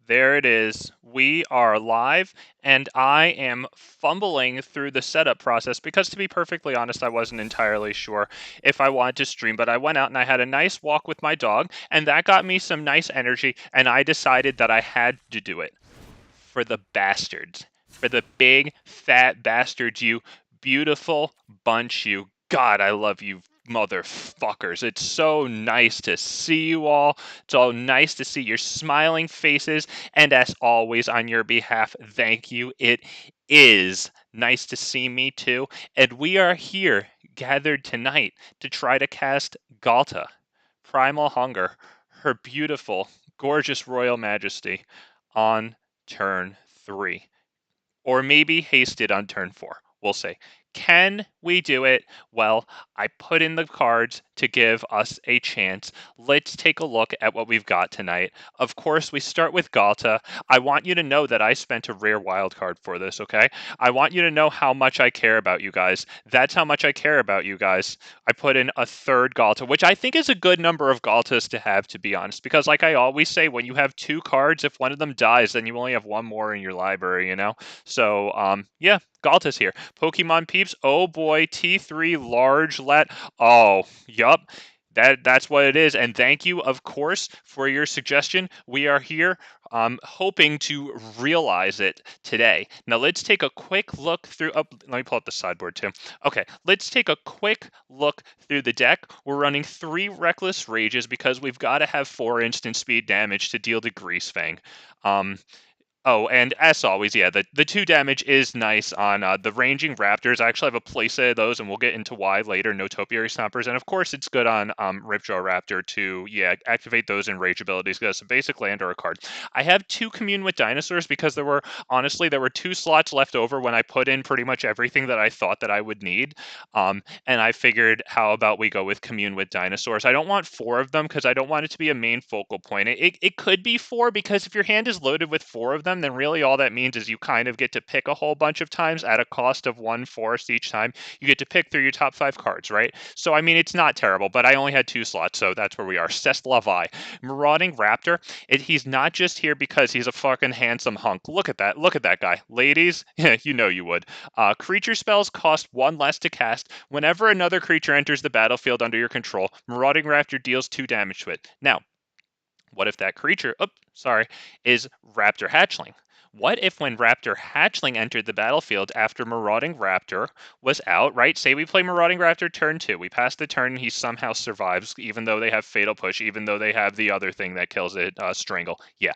There it is. We are live, and I am fumbling through the setup process because, to be perfectly honest, I wasn't entirely sure if I wanted to stream, but I went out and I had a nice walk with my dog, and that got me some nice energy, and I decided that I had to do it for the bastards, for the big, fat bastards, you beautiful bunch, you. God, I love you motherfuckers. It's so nice to see you all. It's all nice to see your smiling faces. And as always, on your behalf, thank you. It is nice to see me too. And we are here gathered tonight to try to cast Ghalta, Primal Hunger, her beautiful, gorgeous royal majesty, on turn 3. Or maybe hasted on turn 4. We'll see. Can we do it? Well, I put in the cards to give us a chance. Let's take a look at what we've got tonight. Of course, we start with Ghalta. I want you to know that I spent a rare wild card for this, okay? I want you to know how much I care about you guys. That's how much I care about you guys. I put in a third Ghalta, which I think is a good number of Ghaltas to have, to be honest, because like I always say, when you have 2 cards, if one of them dies, then you only have 1 more in your library, you know? So, yeah, Ghalta's here. Pokemon peeps, oh boy, T3 large let. Oh, yup. That's what it is. And thank you, of course, for your suggestion. We are here hoping to realize it today. Now let's take a quick look through. Oh, let me pull up the sideboard too. Okay, let's take a quick look through the deck. We're running 3 Reckless Rages because we've got to have 4 instant speed damage to deal to Grease Fang. Oh, and as always, yeah, the 2 damage is nice on the Ranging Raptors. I actually have a playset of those, and we'll get into why later. No Topiary Stompers. And of course, it's good on Ripjaw Raptor to, yeah, activate those in rage abilities because it's a basic land or a card. I have 2 Commune with Dinosaurs because honestly, there were 2 slots left over when I put in pretty much everything that I thought that I would need. And I figured, how about we go with Commune with Dinosaurs? I don't want 4 of them because I don't want it to be a main focal point. It could be 4 because if your hand is loaded with 4 of them, then really all that means is you kind of get to pick a whole bunch of times at a cost of 1 forest each time. You get to pick through your top 5 cards, right? So, I mean, it's not terrible, but I only had 2 slots, so that's where we are. Cestlavai. Marauding Raptor. He's not just here because he's a fucking handsome hunk. Look at that. Look at that guy. Ladies, you know you would. Creature spells cost 1 less to cast. Whenever another creature enters the battlefield under your control, Marauding Raptor deals 2 damage to it. Now, what if that creature, is Raptor Hatchling? What if when Raptor Hatchling entered the battlefield after Marauding Raptor was out, right? Say we play Marauding Raptor turn 2. We pass the turn and he somehow survives, even though they have Fatal Push, even though they have the other thing that kills it, Strangle. Yeah.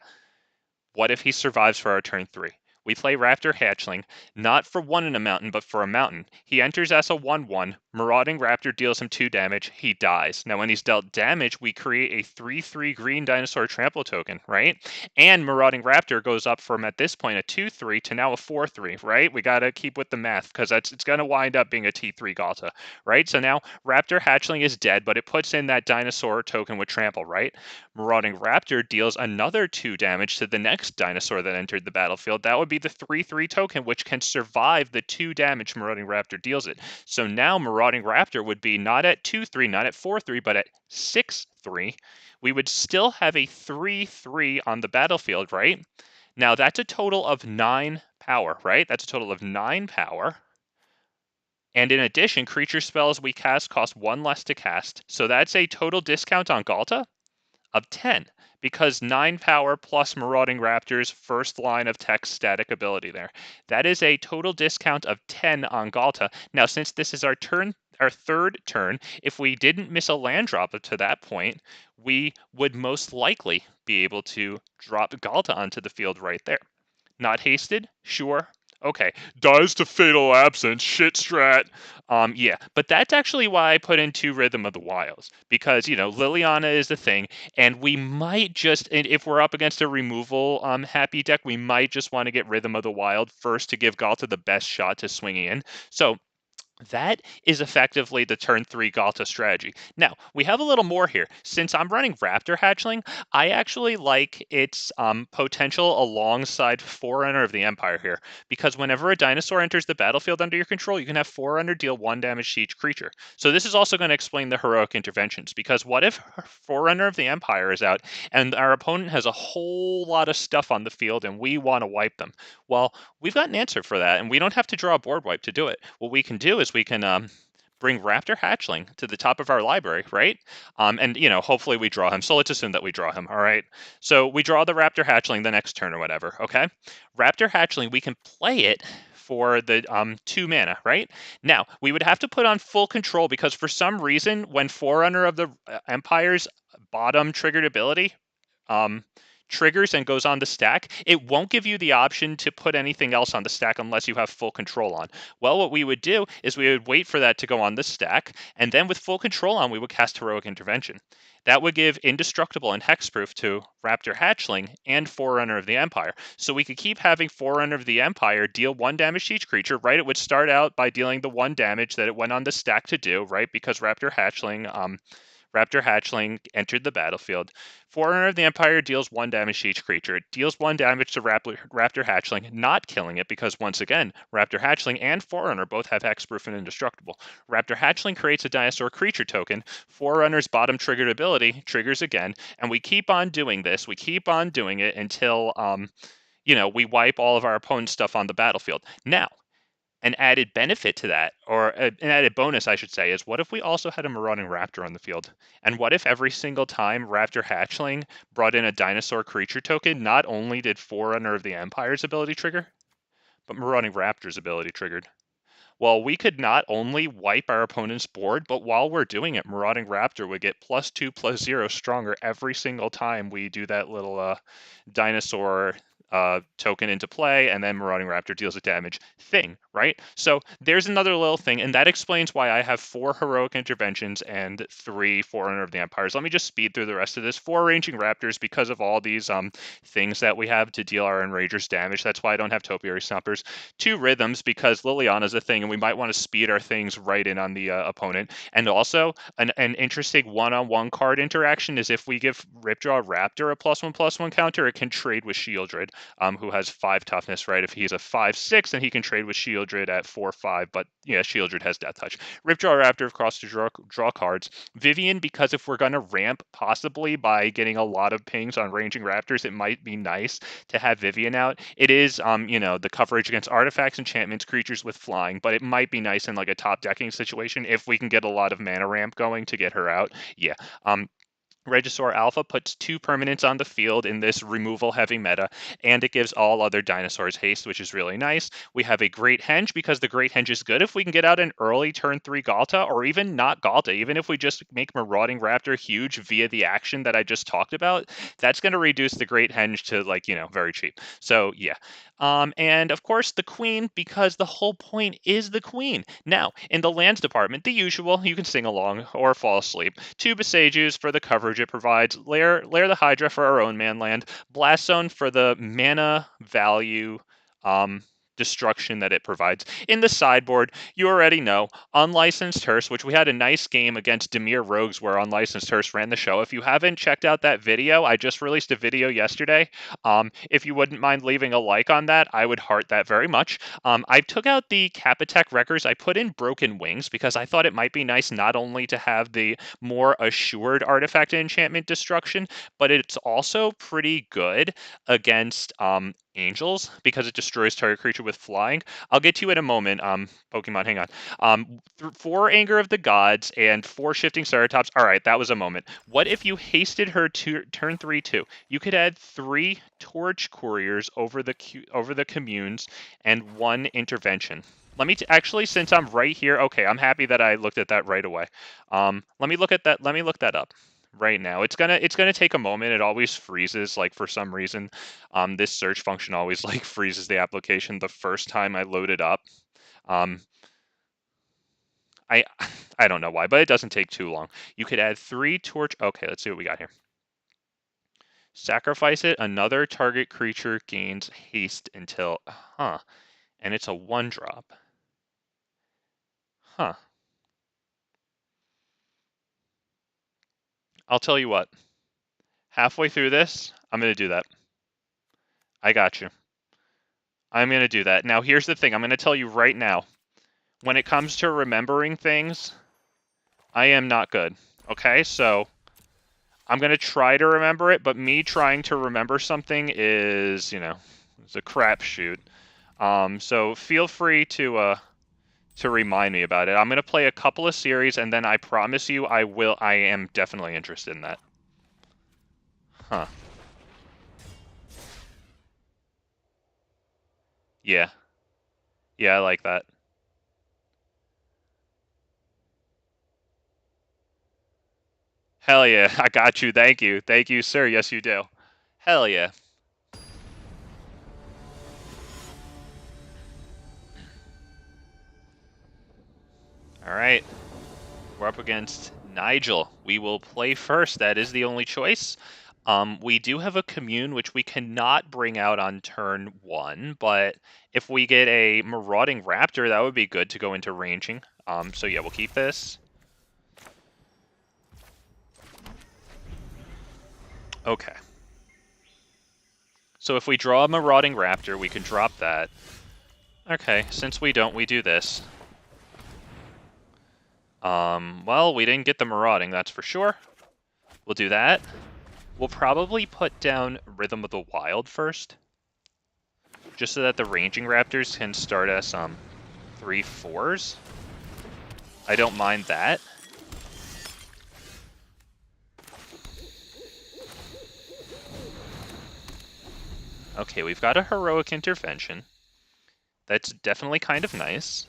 What if he survives for our turn 3? We play Raptor Hatchling, not for 1 in a mountain, but for a mountain. He enters as a 1/1. Marauding Raptor deals him 2 damage. He dies. Now, when he's dealt damage, we create a 3/3 green dinosaur trample token, right? And Marauding Raptor goes up from, at this point, a 2/3 to now a 4/3, right? We got to keep with the math because it's going to wind up being a T3 Ghalta, right? So now Raptor Hatchling is dead, but it puts in that dinosaur token with trample, right? Marauding Raptor deals another 2 damage to the next dinosaur that entered the battlefield. That would be the 3/3 token, which can survive the 2 damage Marauding Raptor deals it. So now Marauding Raptor would be not at 2/3, not at 4/3, but at 6/3. We would still have a 3/3 on the battlefield, right? Now that's a total of 9 power, right? That's a total of 9 power. And in addition, creature spells we cast cost 1 less to cast. So that's a total discount on Ghalta of 10 because 9 power plus Marauding Raptor's first line of text static ability there. That is a total discount of 10 on Ghalta. Now, since this is our 3rd turn, if we didn't miss a land drop up to that point, we would most likely be able to drop Ghalta onto the field right there. Not hasted? Sure. Okay. Dies to fatal absence. Shit strat. Yeah. But that's actually why I put in 2 Rhythm of the Wilds. Because, Liliana is the thing. And we might just, if we're up against a removal happy deck, we might just want to get Rhythm of the Wild first to give Ghalta the best shot to swinging in. So That is effectively the turn 3 Ghalta strategy. Now, we have a little more here. Since I'm running Raptor Hatchling, I actually like its potential alongside Forerunner of the Empire here, because whenever a dinosaur enters the battlefield under your control, you can have Forerunner deal 1 damage to each creature. So this is also going to explain the heroic interventions, because what if Forerunner of the Empire is out, and our opponent has a whole lot of stuff on the field, and we want to wipe them? Well, we've got an answer for that, and we don't have to draw a board wipe to do it. What we can do is we can bring Raptor Hatchling to the top of our library, right? And, hopefully we draw him. So let's assume that we draw him, all right? So we draw the Raptor Hatchling the next turn or whatever, okay? Raptor Hatchling, we can play it for the 2 mana, right? Now, we would have to put on full control, because for some reason, when Forerunner of the Empire's bottom triggered ability, um, triggers and goes on the stack, it won't give you the option to put anything else on the stack unless you have full control on. Well, what we would do is we would wait for that to go on the stack, and then with full control on, we would cast Heroic Intervention. That would give Indestructible and Hexproof to Raptor Hatchling and Forerunner of the Empire. So we could keep having Forerunner of the Empire deal 1 damage to each creature, right? It would start out by dealing the 1 damage that it went on the stack to do, right? Because Raptor Hatchling entered the battlefield. Forerunner of the Empire deals 1 damage to each creature. It deals 1 damage to Raptor Hatchling, not killing it, because once again, Raptor Hatchling and Forerunner both have Hexproof and Indestructible. Raptor Hatchling creates a dinosaur creature token. Forerunner's bottom triggered ability triggers again, and we keep on doing this. We keep on doing it until we wipe all of our opponent's stuff on the battlefield. Now, an added benefit to that, or an added bonus, I should say, is what if we also had a Marauding Raptor on the field? And what if every single time Raptor Hatchling brought in a dinosaur creature token, not only did Forerunner of the Empire's ability trigger, but Marauding Raptor's ability triggered? Well, we could not only wipe our opponent's board, but while we're doing it, Marauding Raptor would get +2/+0 stronger every single time we do that little dinosaur token into play, and then Marauding Raptor deals a damage thing, right? So there's another little thing, and that explains why I have 4 Heroic Interventions and 3 Forerunner of the Empires. Let me just speed through the rest of this. 4 Ranging Raptors, because of all these things that we have to deal our Enragers damage. That's why I don't have Topiary Stompers. 2 Rhythms, because Liliana's a thing, and we might want to speed our things right in on the opponent. And also, an interesting one-on-one card interaction is if we give Ripjaw Raptor a +1/+1 counter, it can trade with Shieldred, who has 5 toughness, right? If he's a 5/6, then he can trade with Shieldred at 4/5, but yeah, Shieldred has Death Touch. Ripjaw Raptor, of course, to draw cards. Vivien, because if we're going to ramp possibly by getting a lot of pings on Ranging Raptors, it might be nice to have Vivien out. It is, the coverage against artifacts, enchantments, creatures with flying, but it might be nice in like a top decking situation if we can get a lot of mana ramp going to get her out. Yeah. Regisaur Alpha puts 2 permanents on the field in this removal heavy meta, and it gives all other dinosaurs haste, which is really nice. We have a Great Henge, because the Great Henge is good if we can get out an early turn 3 Ghalta, or even not Ghalta. Even if we just make Marauding Raptor huge via the action that I just talked about, that's going to reduce the Great Henge to, very cheap. So, yeah. And of course, the Queen, because the whole point is the Queen. Now, in the lands department, the usual, you can sing along or fall asleep. 2 Boseijus for the coverage it provides, Lair the Hydra for our own manland, Blast Zone for the mana value destruction that it provides. In the sideboard, you already know, Unlicensed Hearse, which we had a nice game against Dimir Rogues where Unlicensed Hearse ran the show. If you haven't checked out that video, I just released a video yesterday. If you wouldn't mind leaving a like on that, I would heart that very much. I took out the Kappa Tech-Wreckers. I put in Broken Wings because I thought it might be nice not only to have the more assured artifact and enchantment destruction, but it's also pretty good against Angels because it destroys target creature with flying. I'll get to you in a moment. Pokemon, hang on. 4 Anger of the Gods and 4 Shifting Ceratops. All right, that was a moment. What if you hasted her to turn 3/2? You could add 3 Torch Couriers over the communes and 1 intervention. Let me actually, since I'm right here, okay, I'm happy that I looked at that right away. Let me look at that. Let me look that up right now. It's gonna take a moment. It always freezes, like for some reason. This search function always like freezes the application the first time I load it up. I I don't know why, but it doesn't take too long. You could add 3 torch. Okay, let's see what we got here. Sacrifice it. Another target creature gains haste until and it's a 1-drop. Huh. I'll tell you what. Halfway through this, I'm going to do that. I got you. I'm going to do that. Now, here's the thing. I'm going to tell you right now. When it comes to remembering things, I am not good. Okay? So, I'm going to try to remember it, but me trying to remember something is, it's a crapshoot. So, feel free to remind me about it. I'm going to play a couple of series, and then I promise you I am definitely interested in that. Huh. Yeah. Yeah, I like that. Hell yeah, I got you. Thank you. Thank you, sir. Yes, you do. Hell yeah. All right. We're up against Nigel. We will play first. That is the only choice. We do have a commune, which we cannot bring out on turn 1, but if we get a Marauding Raptor, that would be good to go into ranging. So yeah, we'll keep this. Okay. So if we draw a Marauding Raptor, we can drop that. Okay, since we don't, we do this. Well, we didn't get the Marauding, that's for sure. We'll do that. We'll probably put down Rhythm of the Wild first. Just so that the Ranging Raptors can start us 3/4s. I don't mind that. Okay, we've got a Heroic Intervention. That's definitely kind of nice.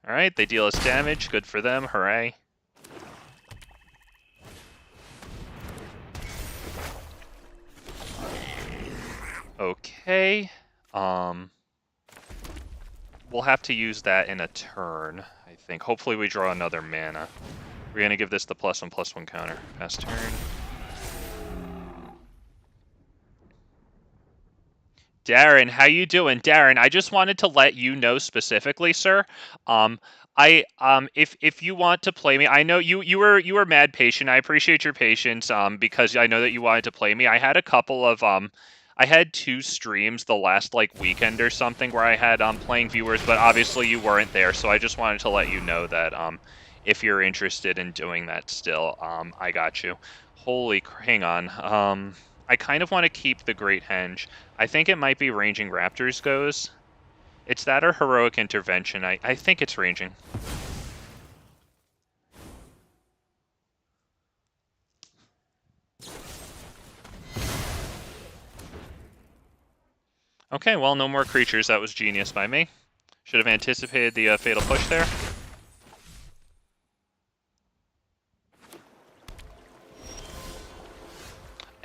Alright, they deal us damage. Good for them. Hooray. Okay. We'll have to use that in a turn, I think. Hopefully we draw another mana. We're going to give this the +1/+1 counter. Pass turn. Darren, how you doing? Darren, I just wanted to let you know specifically, sir. If you want to play me, I know you were mad patient. I appreciate your patience. Because I know that you wanted to play me. I had a couple of I had 2 streams the last like weekend or something where I had playing viewers, but obviously you weren't there, so I just wanted to let you know that if you're interested in doing that still, I got you. Hang on. I kind of want to keep the Great Henge. I think it might be Ranging Raptors goes. It's that or Heroic Intervention. I think it's Ranging. Okay, well, no more creatures. That was genius by me. Should have anticipated the Fatal Push there.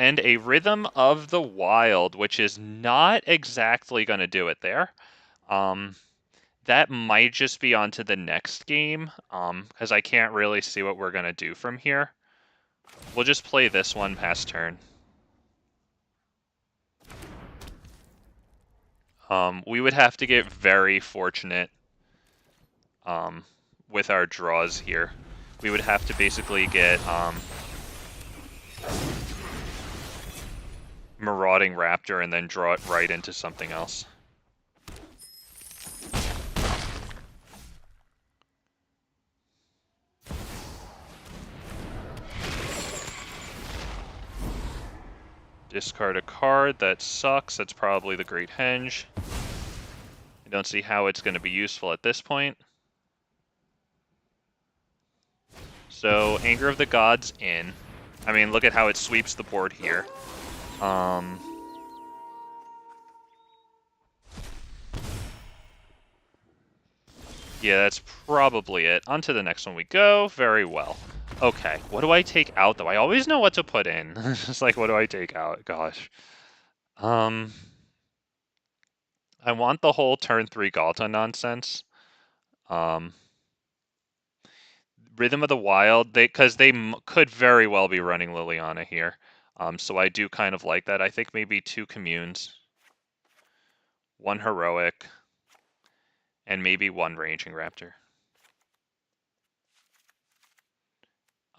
And a Rhythm of the Wild, which is not exactly going to do it there. That might just be onto the next game, because I can't really see what we're going to do from here. We'll just play this one past turn. We would have to get very fortunate with our draws here. We would have to basically get Marauding Raptor and then draw it right into something else. Discard a card. That sucks. That's probably the Great Henge. I don't see how it's going to be useful at this point. So, Anger of the Gods in. I mean, look at how it sweeps the board here. Yeah, that's probably it. On to the next one we go. Very well. Okay, what do I take out, though? I always know what to put in. It's like, what do I take out? Gosh. I want the whole turn 3 Ghalta nonsense. Rhythm of the Wild, because they could very well be running Liliana here. So I do kind of like that. I think maybe 2 communes, 1 heroic, and maybe 1 Ranging Raptor.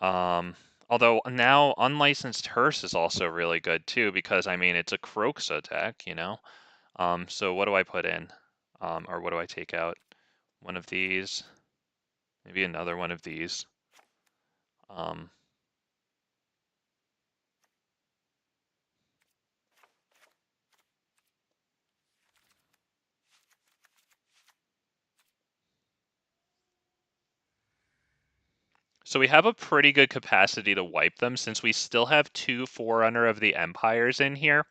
Although now Unlicensed Hearse is also really good too, because I mean it's a Croxa deck, you know? So what do I put in? Or what do I take out? One of these, maybe another one of these. So we have a pretty good capacity to wipe them since we still have 2 Forerunner of the Empires in here.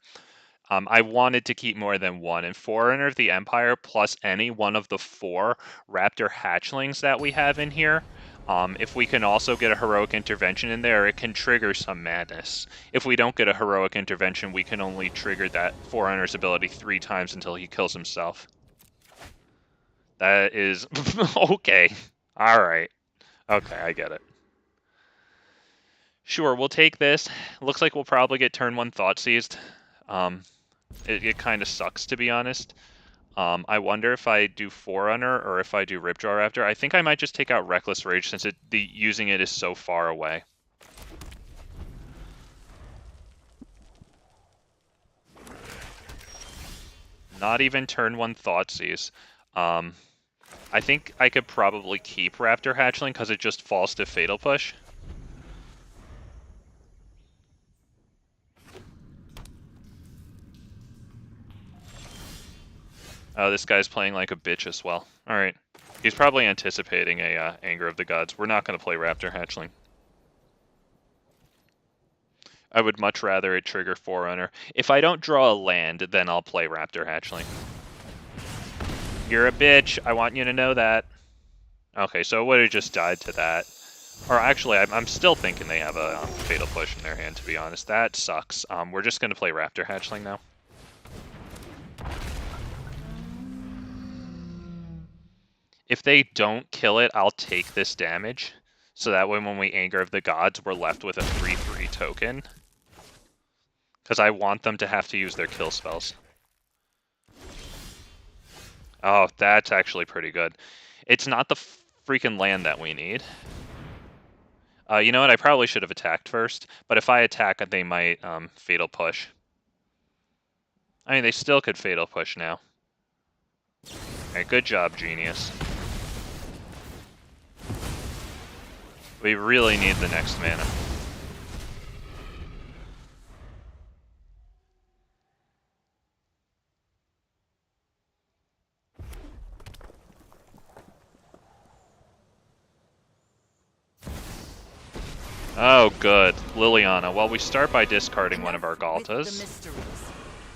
I wanted to keep more than one, and Forerunner of the Empire plus any one of the 4 Raptor Hatchlings that we have in here. If we can also get a Heroic Intervention in there, it can trigger some madness. If we don't get a Heroic Intervention, we can only trigger that Forerunner's ability 3 times until he kills himself. That is... okay. Alright. Okay, I get it. Sure, we'll take this. Looks like we'll probably get turn 1 Thought Seized. It kind of sucks, to be honest. I wonder if I do Forerunner or if I do Ripjaw Raptor. I think I might just take out Reckless Rage since using it is so far away. Not even turn 1 Thoughtseize. I think I could probably keep Raptor Hatchling because it just falls to Fatal Push. Oh, this guy's playing like a bitch as well. Alright. He's probably anticipating a Anger of the Gods. We're not going to play Raptor Hatchling. I would much rather it trigger Forerunner. If I don't draw a land, then I'll play Raptor Hatchling. You're a bitch. I want you to know that. Okay, so it would have just died to that. Or actually, I'm still thinking they have a Fatal Push in their hand, to be honest. That sucks. We're just going to play Raptor Hatchling now. If they don't kill it, I'll take this damage. So that way when we Anger of the Gods, we're left with a 3/3 token. Because I want them to have to use their kill spells. Oh, that's actually pretty good. It's not the freaking land that we need. You know what? I probably should have attacked first. But if I attack, they might Fatal Push. I mean, they still could Fatal Push now. Alright, good job, genius. We really need the next mana. Oh, good. Liliana. Well, we start by discarding one of our Ghaltas.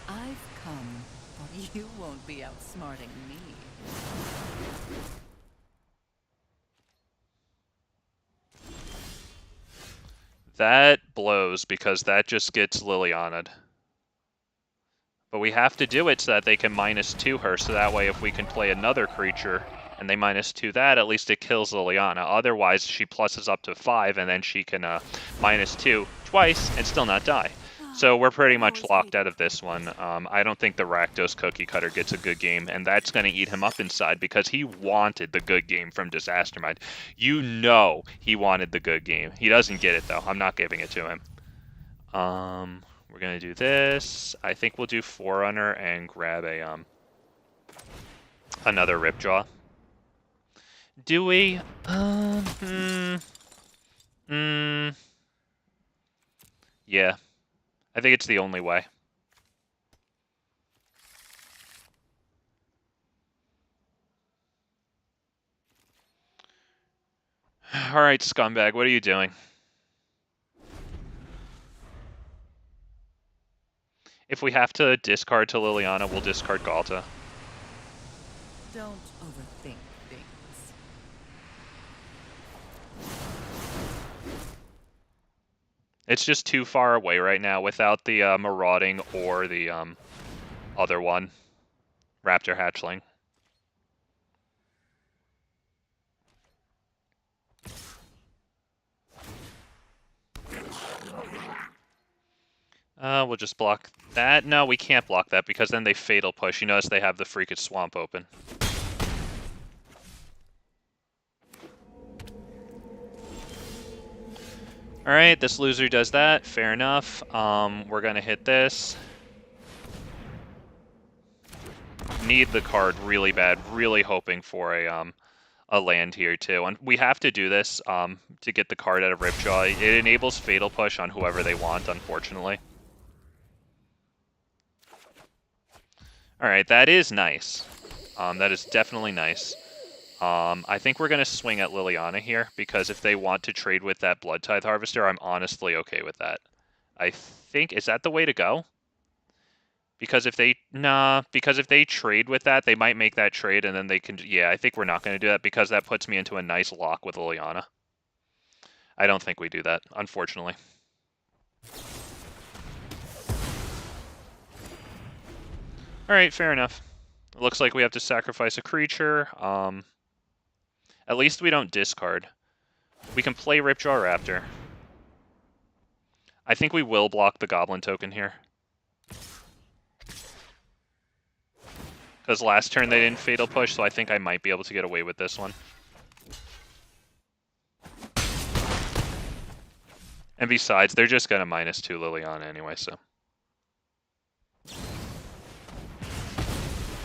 I've come, but you won't be outsmarting me. That blows because that just gets Liliana'd. But we have to do it so that they can -2 her, so that way if we can play another creature and they -2 that, at least it kills Liliana. Otherwise, she pluses up to 5 and then she can -2 twice and still not die. So we're pretty much locked out of this one. I don't think the Rakdos Cookie Cutter gets a good game, and that's going to eat him up inside because he wanted the good game from Disaster Mind. You know he wanted the good game. He doesn't get it, though. I'm not giving it to him. We're going to do this. I think we'll do Forerunner and grab a another Ripjaw. Do we? Yeah. I think it's the only way. Alright, scumbag, what are you doing? If we have to discard to Liliana, we'll discard Ghalta. Don't overthink things. It's just too far away right now without the Marauding or the other one, Raptor Hatchling. We'll just block that. No, we can't block that because then they Fatal Push. You notice they have the freaking swamp open. Alright, this loser does that. Fair enough. We're gonna hit this. Need the card really bad. Really hoping for a land here too. And we have to do this to get the card out of Ripjaw. It enables Fatal Push on whoever they want, unfortunately. Alright, that is nice. That is definitely nice. I think we're going to swing at Liliana here, because if they want to trade with that Blood Tithe Harvester, I'm honestly okay with that. I think, is that the way to go? Because if they, because if they trade with that, they might make that trade, and then they can, yeah, I think we're not going to do that, because that puts me into a nice lock with Liliana. I don't think we do that, unfortunately. Alright, fair enough. It looks like we have to sacrifice a creature. At least we don't discard. We can play Ripjaw Raptor. I think we will block the Goblin token here. Because last turn they didn't Fatal Push, so I think I might be able to get away with this one. And besides, they're just going to -2 Liliana anyway, so.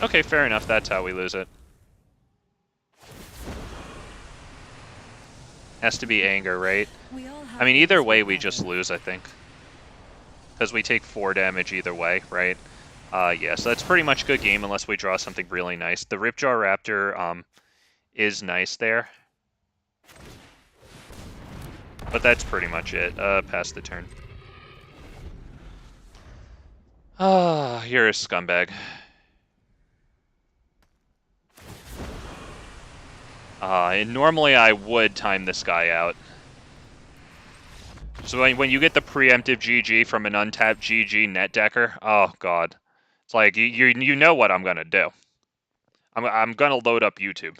Okay, fair enough. That's how we lose it. Has to be anger, right? I mean, either way, we just lose, I think. Because we take 4 damage either way, right? Yeah, so that's pretty much good game unless we draw something really nice. The Ripjaw Raptor is nice there. But that's pretty much it. Pass the turn. Ah, you're a scumbag. And normally I would time this guy out. So when you get the preemptive GG from an untapped GG net decker, oh god. It's like, you know what I'm gonna do. I'm gonna load up YouTube.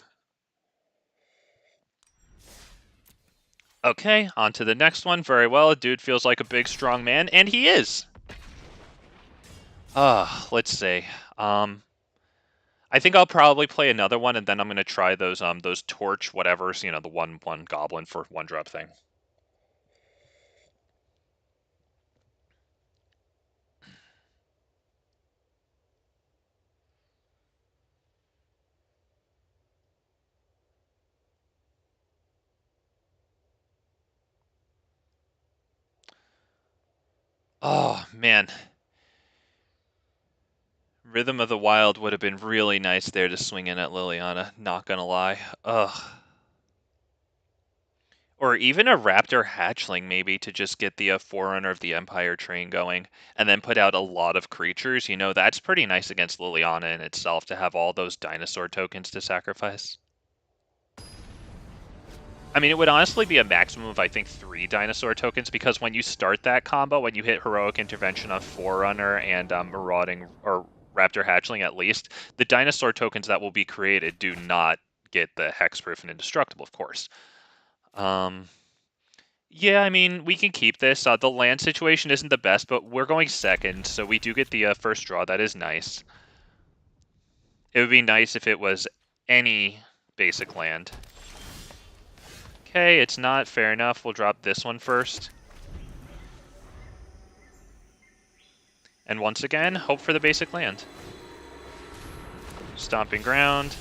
Okay, on to the next one. Very well, dude feels like a big, strong man, and he is! Let's see. I think I'll probably play another one, and then I'm gonna try those torch whatevers, you know, the 1/1 goblin for 1-drop thing. Oh, man. Rhythm of the Wild would have been really nice there to swing in at Liliana, not gonna lie. Ugh. Or even a Raptor Hatchling, maybe, to just get the Forerunner of the Empire train going, and then put out a lot of creatures. You know, that's pretty nice against Liliana in itself, to have all those dinosaur tokens to sacrifice. I mean, it would honestly be a maximum of, I think, 3 dinosaur tokens, because when you start that combo, when you hit Heroic Intervention on Forerunner and Marauding, or Raptor Hatchling at least, the dinosaur tokens that will be created do not get the Hexproof and Indestructible, of course. Yeah, I mean, we can keep this. The land situation isn't the best, but we're going second, so we do get the first draw. That is nice. It would be nice if it was any basic land. Okay, it's not. Fair enough. We'll drop this one first. And once again, hope for the basic land. Stomping Ground.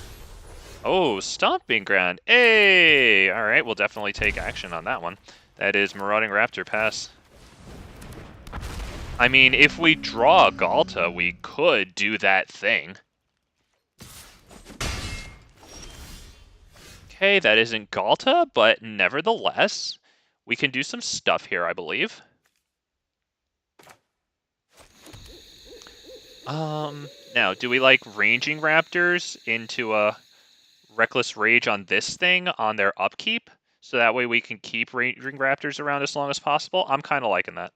Oh, Stomping Ground. Hey! Alright, we'll definitely take action on that one. That is Marauding Raptor, pass. I mean, if we draw Ghalta, we could do that thing. Okay, that isn't Ghalta, but nevertheless, we can do some stuff here, I believe. Now, do we like Ranging Raptors into a Reckless Rage on this thing on their upkeep? So that way we can keep Ranging Raptors around as long as possible? I'm kind of liking that.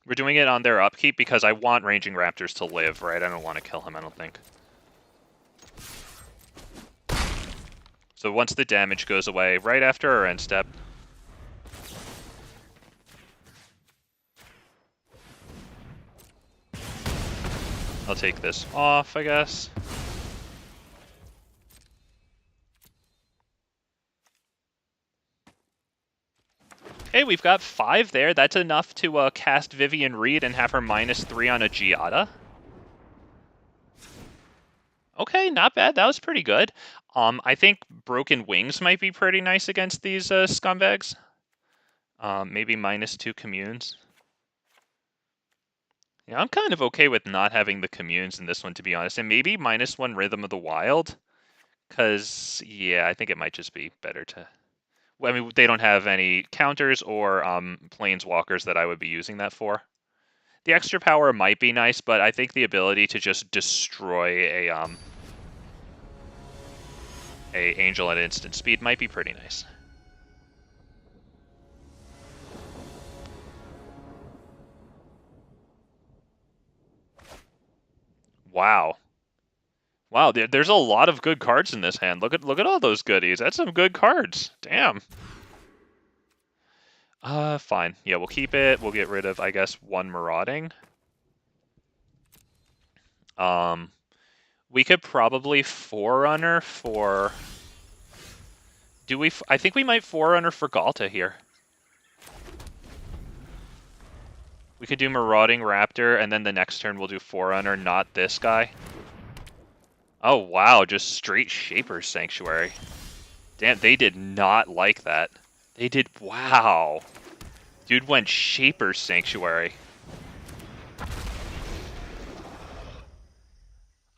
We're doing it on their upkeep because I want Ranging Raptors to live, right? I don't want to kill him, I don't think. So once the damage goes away, right after our end step. I'll take this off, I guess. Okay, we've got 5 there. That's enough to cast Vivien Reid and have her -3 on a Giada. Okay, not bad. That was pretty good. I think Broken Wings might be pretty nice against these scumbags. Maybe -2 communes. Yeah, I'm kind of okay with not having the communes in this one, to be honest. And maybe -1 Rhythm of the Wild. Because, yeah, I think it might just be better to... Well, I mean, they don't have any counters or planeswalkers that I would be using that for. The extra power might be nice, but I think the ability to just destroy a angel at instant speed might be pretty nice. Wow. Wow, there's a lot of good cards in this hand. Look at all those goodies. That's some good cards. Damn. Fine. Yeah, we'll keep it. We'll get rid of, I guess, 1 Marauding. We could probably Forerunner for... Do we... I think we might Forerunner for Ghalta here. We could do Marauding Raptor, and then the next turn we'll do Forerunner, not this guy. Oh, wow, just straight Shaper's Sanctuary. Damn, they did not like that. They did... Wow. Dude went Shaper's Sanctuary.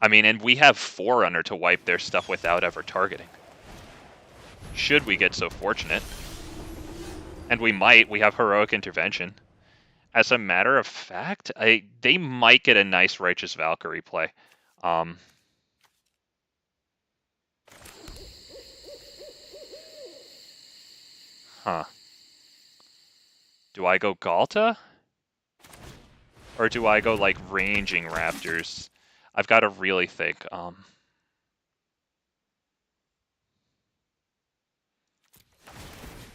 I mean, and we have Forerunner to wipe their stuff without ever targeting. Should we get so fortunate. And we might. We have Heroic Intervention. As a matter of fact, they might get a nice Righteous Valkyrie play. Huh. Do I go Ghalta? Or do I go, like, Ranging Raptors? I've got to really think.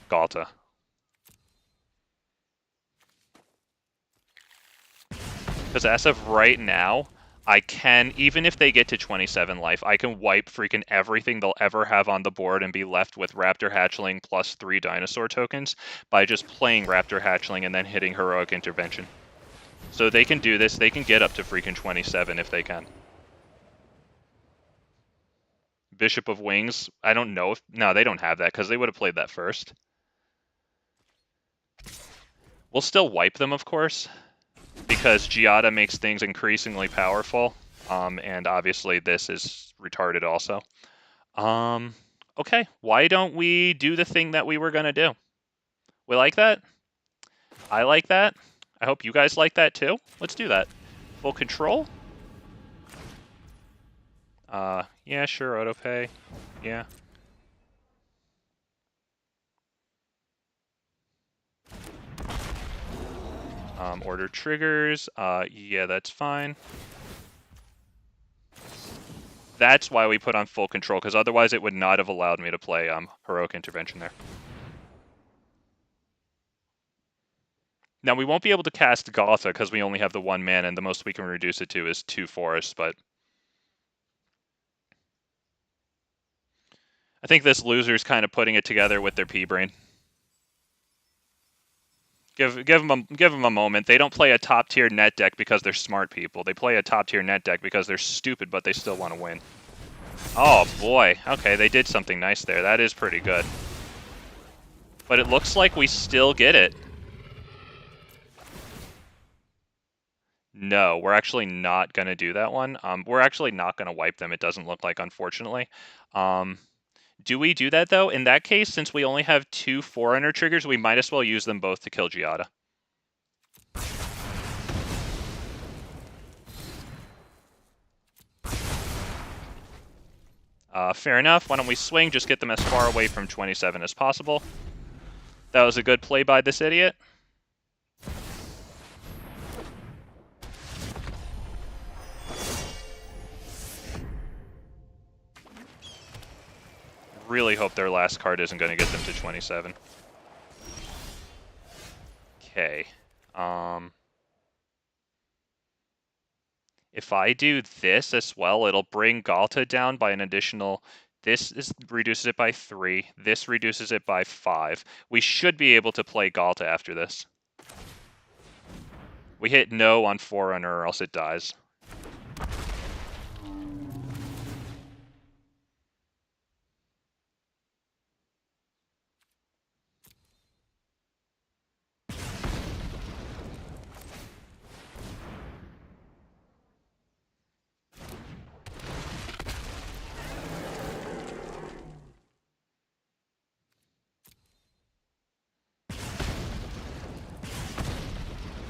Ghalta. Because as of right now, I can, even if they get to 27 life, I can wipe freaking everything they'll ever have on the board and be left with Raptor Hatchling plus 3 Dinosaur tokens by just playing Raptor Hatchling and then hitting Heroic Intervention. So they can do this. They can get up to freaking 27 if they can. Bishop of Wings, I don't know if... No, they don't have that because they would have played that first. We'll still wipe them, of course, because Giada makes things increasingly powerful, and obviously this is retarded also. Okay, why don't we do the thing that we were going to do? We like that? I like that. I hope you guys like that too. Let's do that. Full control? Yeah, sure, autopay. Yeah. Order triggers. Yeah, that's fine. That's why we put on full control, because otherwise it would not have allowed me to play Heroic Intervention there. Now, we won't be able to cast Ghalta because we only have the 1 mana, and the most we can reduce it to is 2 forests, but... I think this loser's kind of putting it together with their P-Brain. Give them a moment. They don't play a top-tier net deck because they're smart people. They play a top-tier net deck because they're stupid, but they still want to win. Oh, boy. Okay, they did something nice there. That is pretty good. But it looks like we still get it. No, we're actually not going to do that one. We're actually not going to wipe them, it doesn't look like, unfortunately. Do we do that, though? In that case, since we only have 2 Forerunner triggers, we might as well use them both to kill Giada. Fair enough. Why don't we swing, just get them as far away from 27 as possible. That was a good play by this idiot. Really hope their last card isn't going to get them to 27. Okay. If I do this as well, it'll bring Ghalta down by an additional reduces it by 3. This reduces it by 5. We should be able to play Ghalta after this. We hit no on Forerunner or else it dies.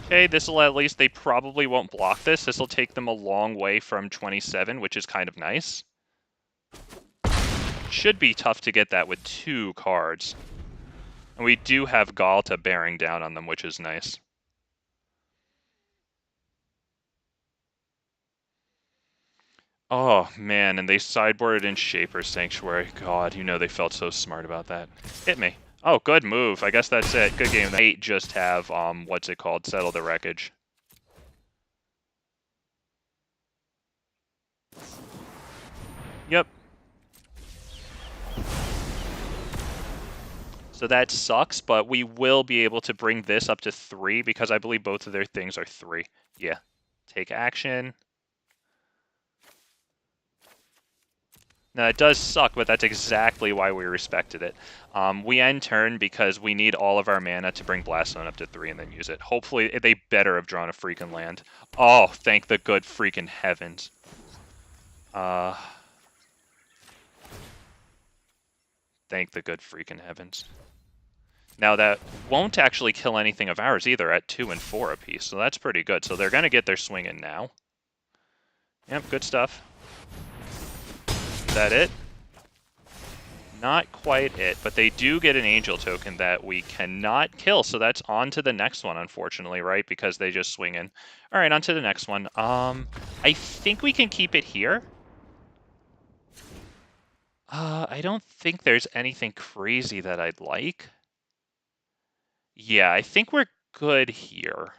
Okay, this'll at least, they probably won't block this. This'll take them a long way from 27, which is kind of nice. Should be tough to get that with 2 cards. And we do have Ghalta bearing down on them, which is nice. Oh, man, and they sideboarded in Shaper Sanctuary. God, you know they felt so smart about that. Hit me. Oh, good move. I guess that's it. Good game. They just have, what's it called? Settle the Wreckage. Yep. So that sucks, but we will be able to bring this up to 3 because I believe both of their things are 3. Yeah. Take action. Now, it does suck, but that's exactly why we respected it. We end turn because we need all of our mana to bring Blast Zone up to 3 and then use it. Hopefully, they better have drawn a freaking land. Oh, thank the good freaking heavens. Thank the good freaking heavens. Now, that won't actually kill anything of ours either at 2 and 4 apiece, so that's pretty good. So they're going to get their swing in now. Yep, good stuff. Is that it? Not quite it, but they do get an angel token that we cannot kill, so that's on to the next one, unfortunately, right? Because they just swing in. All right, on to the next one. I think we can keep it here. I don't think there's anything crazy that I'd like. Yeah, I think we're good here.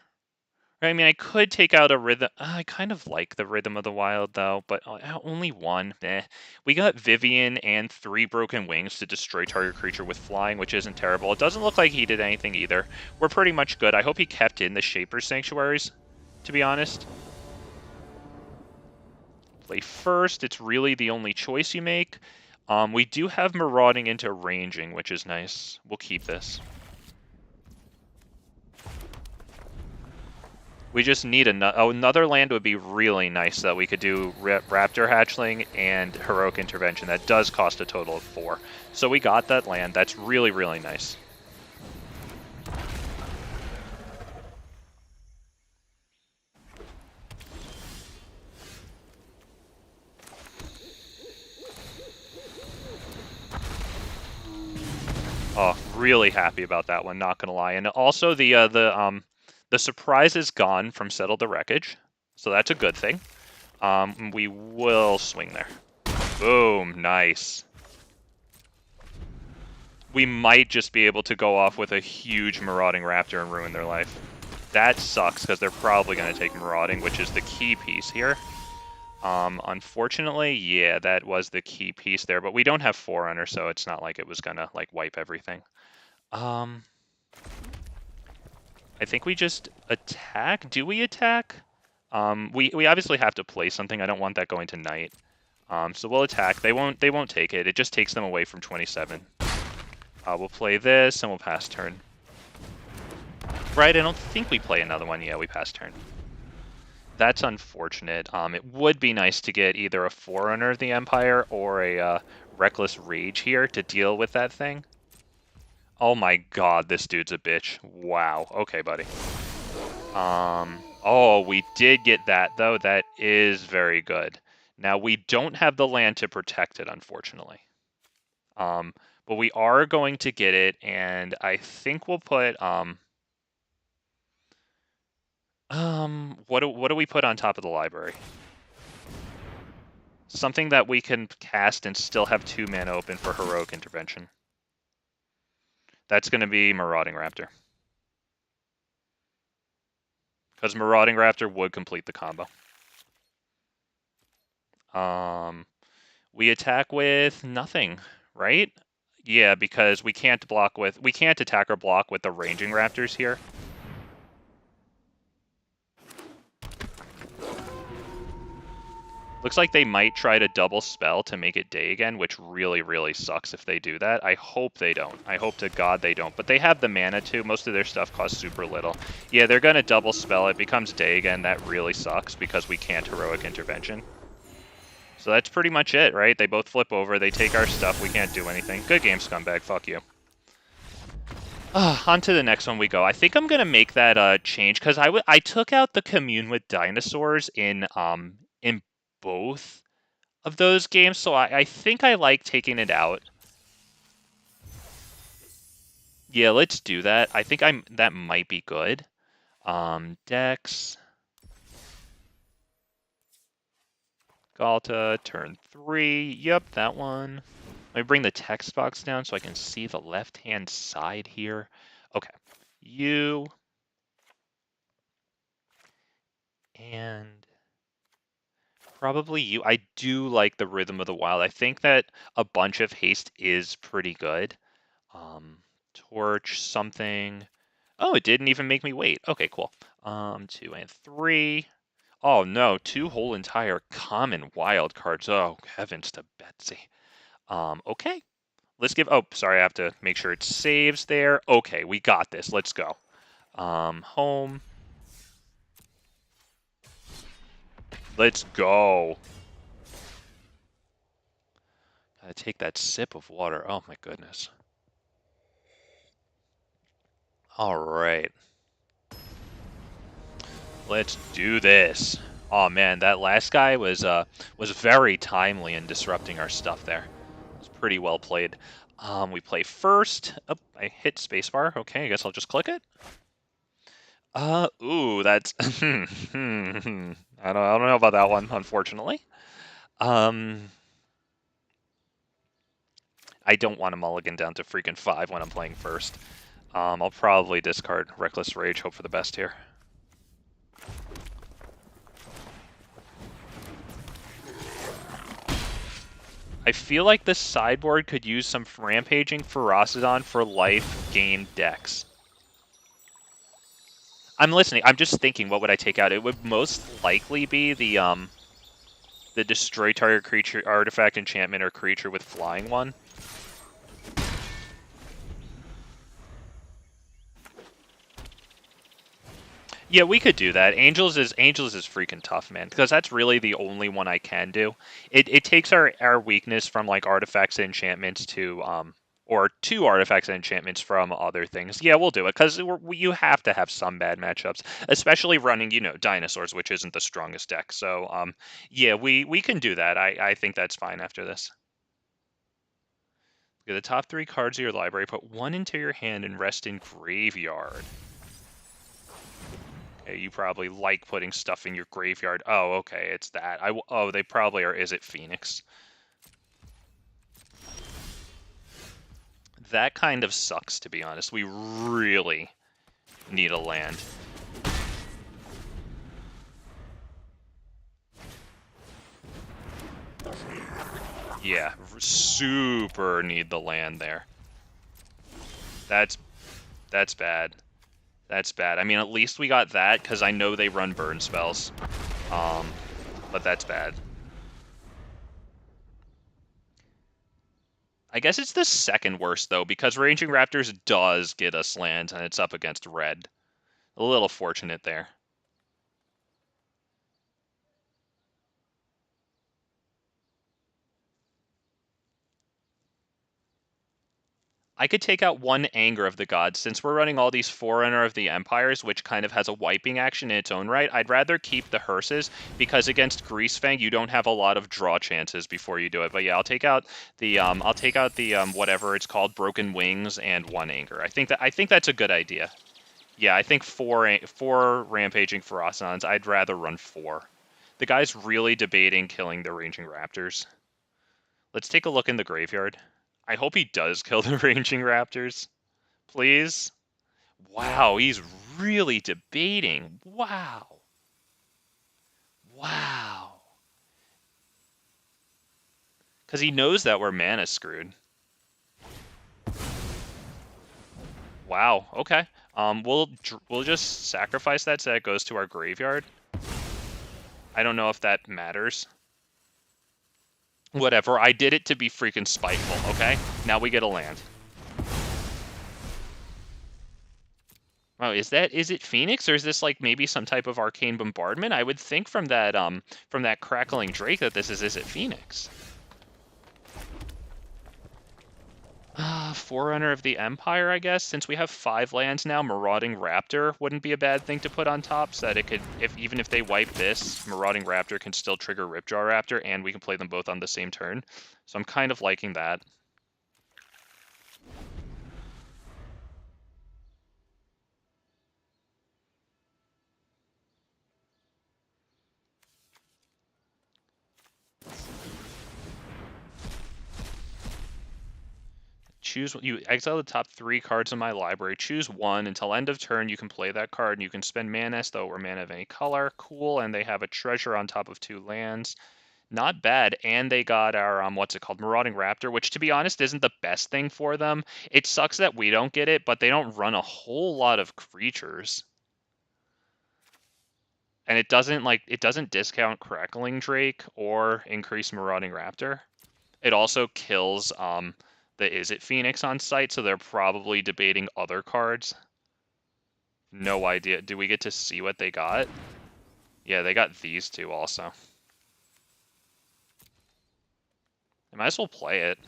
I mean, I could take out a Rhythm. I kind of like the Rhythm of the Wild, though, but only one. We got Vivien and 3 Broken Wings to destroy target creature with flying, which isn't terrible. It doesn't look like he did anything either. We're pretty much good. I hope he kept in the Shaper Sanctuaries, to be honest. Play first. It's really the only choice you make. We do have Marauding into Ranging, which is nice. We'll keep this. We just need another land would be really nice that we could do Raptor Hatchling and Heroic Intervention. That does cost a total of 4. So we got that land. That's really, really nice. Oh, really happy about that one, not gonna lie. And also the surprise is gone from Settle the Wreckage. So that's a good thing. We will swing there. Boom, nice. We might just be able to go off with a huge Marauding Raptor and ruin their life. That sucks, because they're probably going to take Marauding, which is the key piece here. Unfortunately, yeah, that was the key piece there, but we don't have Forerunner, so it's not like it was going to, like, wipe everything. I think we just attack. Do we attack? We obviously have to play something. I don't want that going to Night. So we'll attack. They won't take it. It just takes them away from 27. We'll play this, and we'll pass turn. Right, I don't think we play another one. Yeah, we pass turn. That's unfortunate. It would be nice to get either a Forerunner of the Empire or a Reckless Rage here to deal with that thing. Oh my god, this dude's a bitch. Wow. Okay, buddy. Oh, we did get that, though. That is very good. Now, we don't have the land to protect it, unfortunately. But we are going to get it, and I think we'll put, what do we put on top of the library? Something that we can cast and still have 2 mana open for Heroic Intervention. That's going to be Marauding Raptor. Because Marauding Raptor would complete the combo. We attack with nothing, right? Yeah, because we can't attack or block with the Ranging Raptors here. Looks like they might try to double spell to make it day again, which really, really sucks if they do that. I hope they don't. I hope to God they don't. But they have the mana too. Most of their stuff costs super little. Yeah, they're going to double spell. It becomes day again. That really sucks because we can't heroic intervention. So that's pretty much it, right? They both flip over. They take our stuff. We can't do anything. Good game, scumbag. Fuck you. On to the next one we go. I think I'm going to make that change because I took out the commune with dinosaurs in both of those games, so I think I like taking it out. Yeah, let's do that. I think that might be good. Dex. Ghalta, turn 3. Yep, that one. Let me bring the text box down so I can see the left-hand side here. Okay. You. And probably you. I do like the Rhythm of the Wild. I think that a bunch of haste is pretty good. Torch something. Oh, it didn't even make me wait. Okay, cool. 2 and 3. Oh no, 2 whole entire common wild cards. Oh, heavens to Betsy. Okay. Let's give, oh, sorry, I have to make sure it saves there. Okay, we got this. Let's go. Home. Let's go. Gotta take that sip of water. Oh my goodness. All right. Let's do this. Oh man, that last guy was very timely in disrupting our stuff there. It was pretty well played. We play first. Oh, I hit spacebar. Okay, I guess I'll just click it. Ooh, that's I don't know about that one, unfortunately. I don't want to mulligan down to freaking 5 when I'm playing first. I'll probably discard Reckless Rage, hope for the best here. I feel like this sideboard could use some Rampaging Ferocidon for life gain decks. I'm listening. I'm just thinking, what would I take out? It would most likely be the destroy target creature, artifact, enchantment, or creature with flying one. Yeah, we could do that. Angels is freaking tough, man, because that's really the only one I can do. It takes our weakness from like artifacts and enchantments to or 2 artifacts and enchantments from other things. Yeah, we'll do it because you have to have some bad matchups, especially running dinosaurs, which isn't the strongest deck. So yeah, we can do that. I think that's fine after this. Look at the top 3 cards of your library. Put 1 into your hand and rest in graveyard. You probably like putting stuff in your graveyard. Oh, okay, it's that. Oh, they probably are. Is it Phoenix? That kind of sucks, to be honest. We really need a land. Yeah, super need the land there. That's bad. That's bad. I mean, at least we got that, because I know they run burn spells. But that's bad. I guess it's the second worst, though, because Ranging Raptors does get us lands, and it's up against red. A little fortunate there. I could take out 1 Anger of the Gods. Since we're running all these Forerunner of the Empires, which kind of has a wiping action in its own right, I'd rather keep the Hearses, because against Greasefang, you don't have a lot of draw chances before you do it. But yeah, I'll take out the whatever it's called, Broken Wings, and 1 Anger. I think that's a good idea. Yeah, I think 4 Rampaging Ferocidons. I'd rather run 4. The guy's really debating killing the Ranging Raptors. Let's take a look in the graveyard. I hope he does kill the Ranging Raptors. Please? Wow, he's really debating. Wow. Wow. Because he knows that we're mana screwed. Wow, okay. We'll just sacrifice that so that it goes to our graveyard. I don't know if that matters. Whatever, I did it to be freaking spiteful, okay? Now we get a land. Oh, is it Phoenix, or is this like maybe some type of arcane bombardment? I would think from that crackling drake that this is it Phoenix? Forerunner of the Empire, I guess. Since we have 5 lands now, Marauding Raptor wouldn't be a bad thing to put on top, so that it could, even if they wipe this, Marauding Raptor can still trigger Ripjaw Raptor, and we can play them both on the same turn. So I'm kind of liking that. You exile the top 3 cards in my library. Choose one. Until end of turn, you can play that card, and you can spend mana, though, or mana of any color. Cool, and they have a treasure on top of 2 lands. Not bad, and they got our, what's it called, Marauding Raptor, which, to be honest, isn't the best thing for them. It sucks that we don't get it, but they don't run a whole lot of creatures. And it doesn't discount Crackling Drake or increase Marauding Raptor. It also kills, the Is It Phoenix on site, so they're probably debating other cards. No idea. Do we get to see what they got? Yeah, they got these two also. I might as well play it.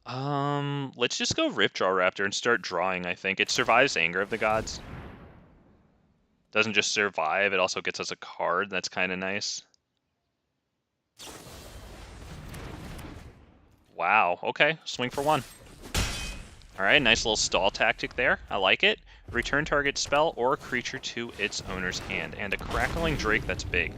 Let's just go Ripjaw Raptor and start drawing, I think. It survives Anger of the Gods. Doesn't just survive, it also gets us a card. That's kind of nice. Wow, okay. Swing for 1. Alright, nice little stall tactic there. I like it. Return target spell or creature to its owner's hand. And a Crackling Drake that's big.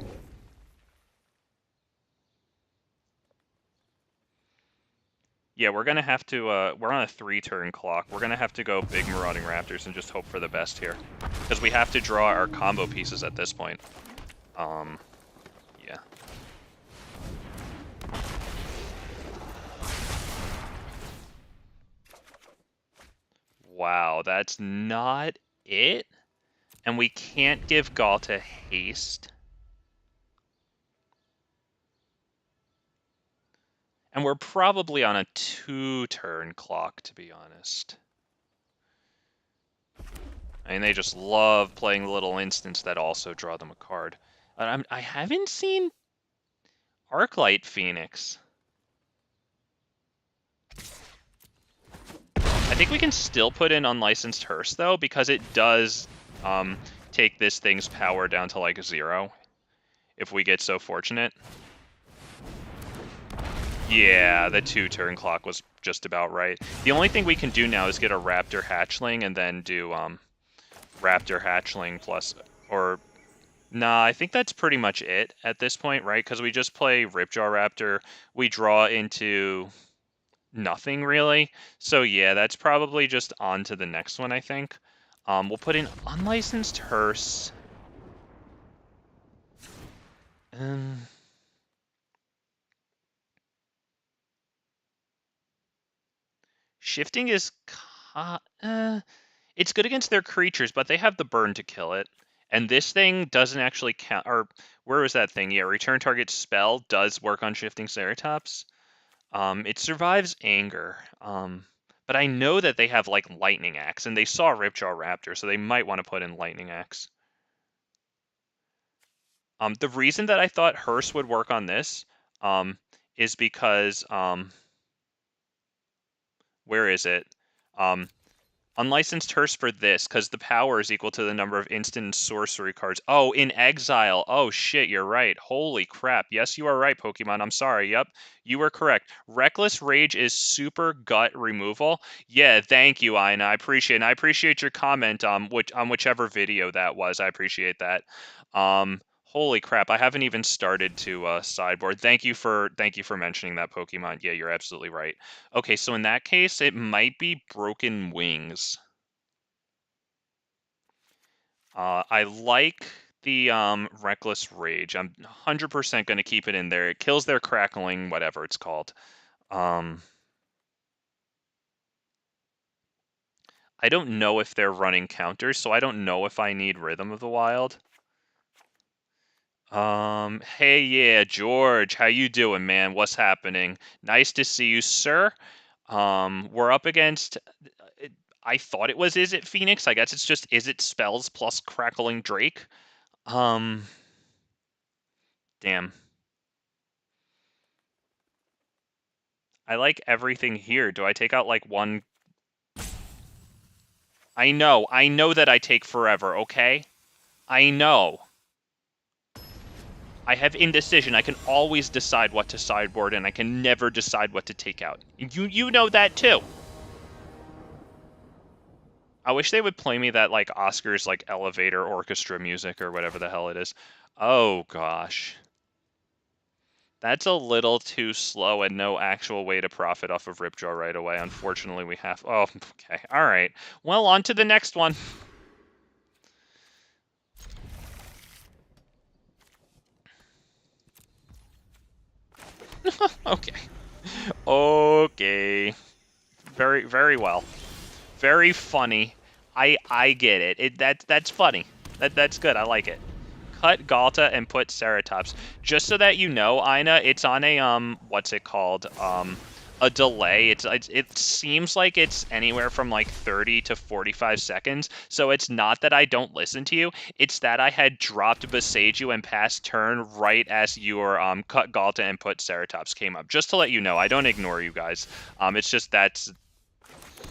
Yeah, we're going to have to, we're on a 3-turn clock. We're going to have to go big Marauding Raptors and just hope for the best here. Because we have to draw our combo pieces at this point. Yeah. Wow, that's not it? And we can't give Ghalta haste. And we're probably on a 2-turn clock, to be honest. I mean, they just love playing little instants that also draw them a card. I haven't seen Arclight Phoenix. I think we can still put in Unlicensed Hearse, though, because it does take this thing's power down to, like, 0, if we get so fortunate. Yeah, the 2-turn clock was just about right. The only thing we can do now is get a Raptor Hatchling and then do Raptor Hatchling plus, or nah, I think that's pretty much it at this point, right? Because we just play Ripjaw Raptor, we draw into nothing really. So yeah, that's probably just on to the next one, I think. We'll put in Unlicensed Hearse. Shifting is it's good against their creatures, but they have the burn to kill it. And this thing doesn't actually count, or where was that thing? Yeah, return target spell does work on Shifting Ceratops. It survives Anger. But I know that they have, like, Lightning Axe, and they saw Ripjaw Raptor, so they might want to put in Lightning Axe. The reason that I thought Hearse would work on this is because, where is it? Unlicensed Hearse for this, because the power is equal to the number of instant and sorcery cards. Oh, in exile. Oh, shit, you're right. Holy crap. Yes, you are right, Pokemon. I'm sorry. Yep, you were correct. Reckless Rage is super gut removal. Yeah, thank you, Ina. I appreciate it. And I appreciate your comment on whichever video that was. I appreciate that. Holy crap, I haven't even started to sideboard. Thank you for mentioning that, Pokemon. Yeah, you're absolutely right. Okay, so in that case, it might be Broken Wings. I like the Reckless Rage. I'm 100% going to keep it in there. It kills their crackling, whatever it's called. I don't know if they're running counters, so I don't know if I need Rhythm of the Wild. Hey, yeah, George, how you doing, man? What's happening? Nice to see you, sir. We're up against, I thought it was Is It Phoenix. I guess it's just Is It Spells plus Crackling Drake. Damn. I like everything here. Do I take out, like, one? I know that I take forever, okay? I know. I have indecision. I can always decide what to sideboard, and I can never decide what to take out. You know that, too. I wish they would play me that, like, Oscars, like, elevator orchestra music or whatever the hell it is. Oh, gosh. That's a little too slow and no actual way to profit off of Ripjaw right away. Unfortunately, we have... Oh, okay. All right. Well, on to the next one. Okay. Okay. Very, very well. Very funny. I get it. That's funny. That's good. I like it. Cut Ghalta and put Ceratops. Just so that you know, Ina, it's on a what's it called? A delay. It seems like it's anywhere from like 30 to 45 seconds. So it's not that I don't listen to you. It's that I had dropped Boseiju and passed turn right as your cut Ghalta and put Ceratops came up. Just to let you know, I don't ignore you guys. It's just that's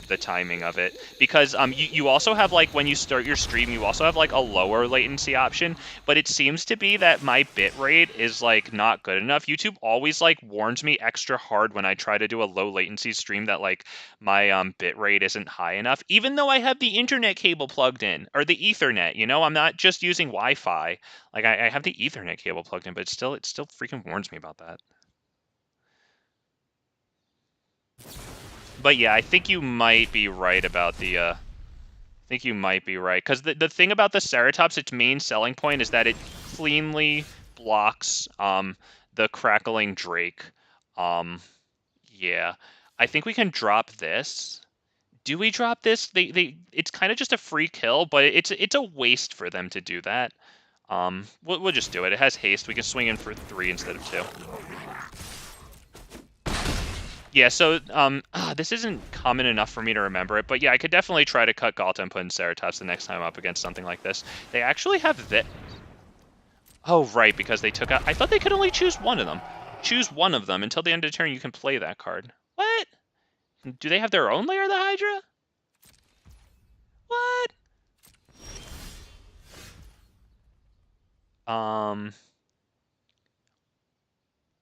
the timing of it, because you also have, like, when you start your stream, you also have like a lower latency option, but it seems to be that my bit rate is like not good enough. YouTube always like warns me extra hard when I try to do a low latency stream that like my bit rate isn't high enough, even though I have the internet cable plugged in, or the Ethernet, you know. I'm not just using Wi-Fi. Like, I have the Ethernet cable plugged in, but it still freaking warns me about that. But yeah, I think you might be right about the, I think you might be right. Because the thing about the Ceratops, its main selling point is that it cleanly blocks the Crackling Drake. Yeah. I think we can drop this. Do we drop this? It's kind of just a free kill, but it's a waste for them to do that. We'll just do it. It has haste. We can swing in for 3 instead of 2. Yeah, so this isn't common enough for me to remember it, but yeah, I could definitely try to cut Ghalta and put in Ceratops the next time up against something like this. They actually have this. Oh, right, because they took out... I thought they could only choose one of them. Choose one of them. Until the end of the turn, you can play that card. What? Do they have their own Lair, the Hydra? What?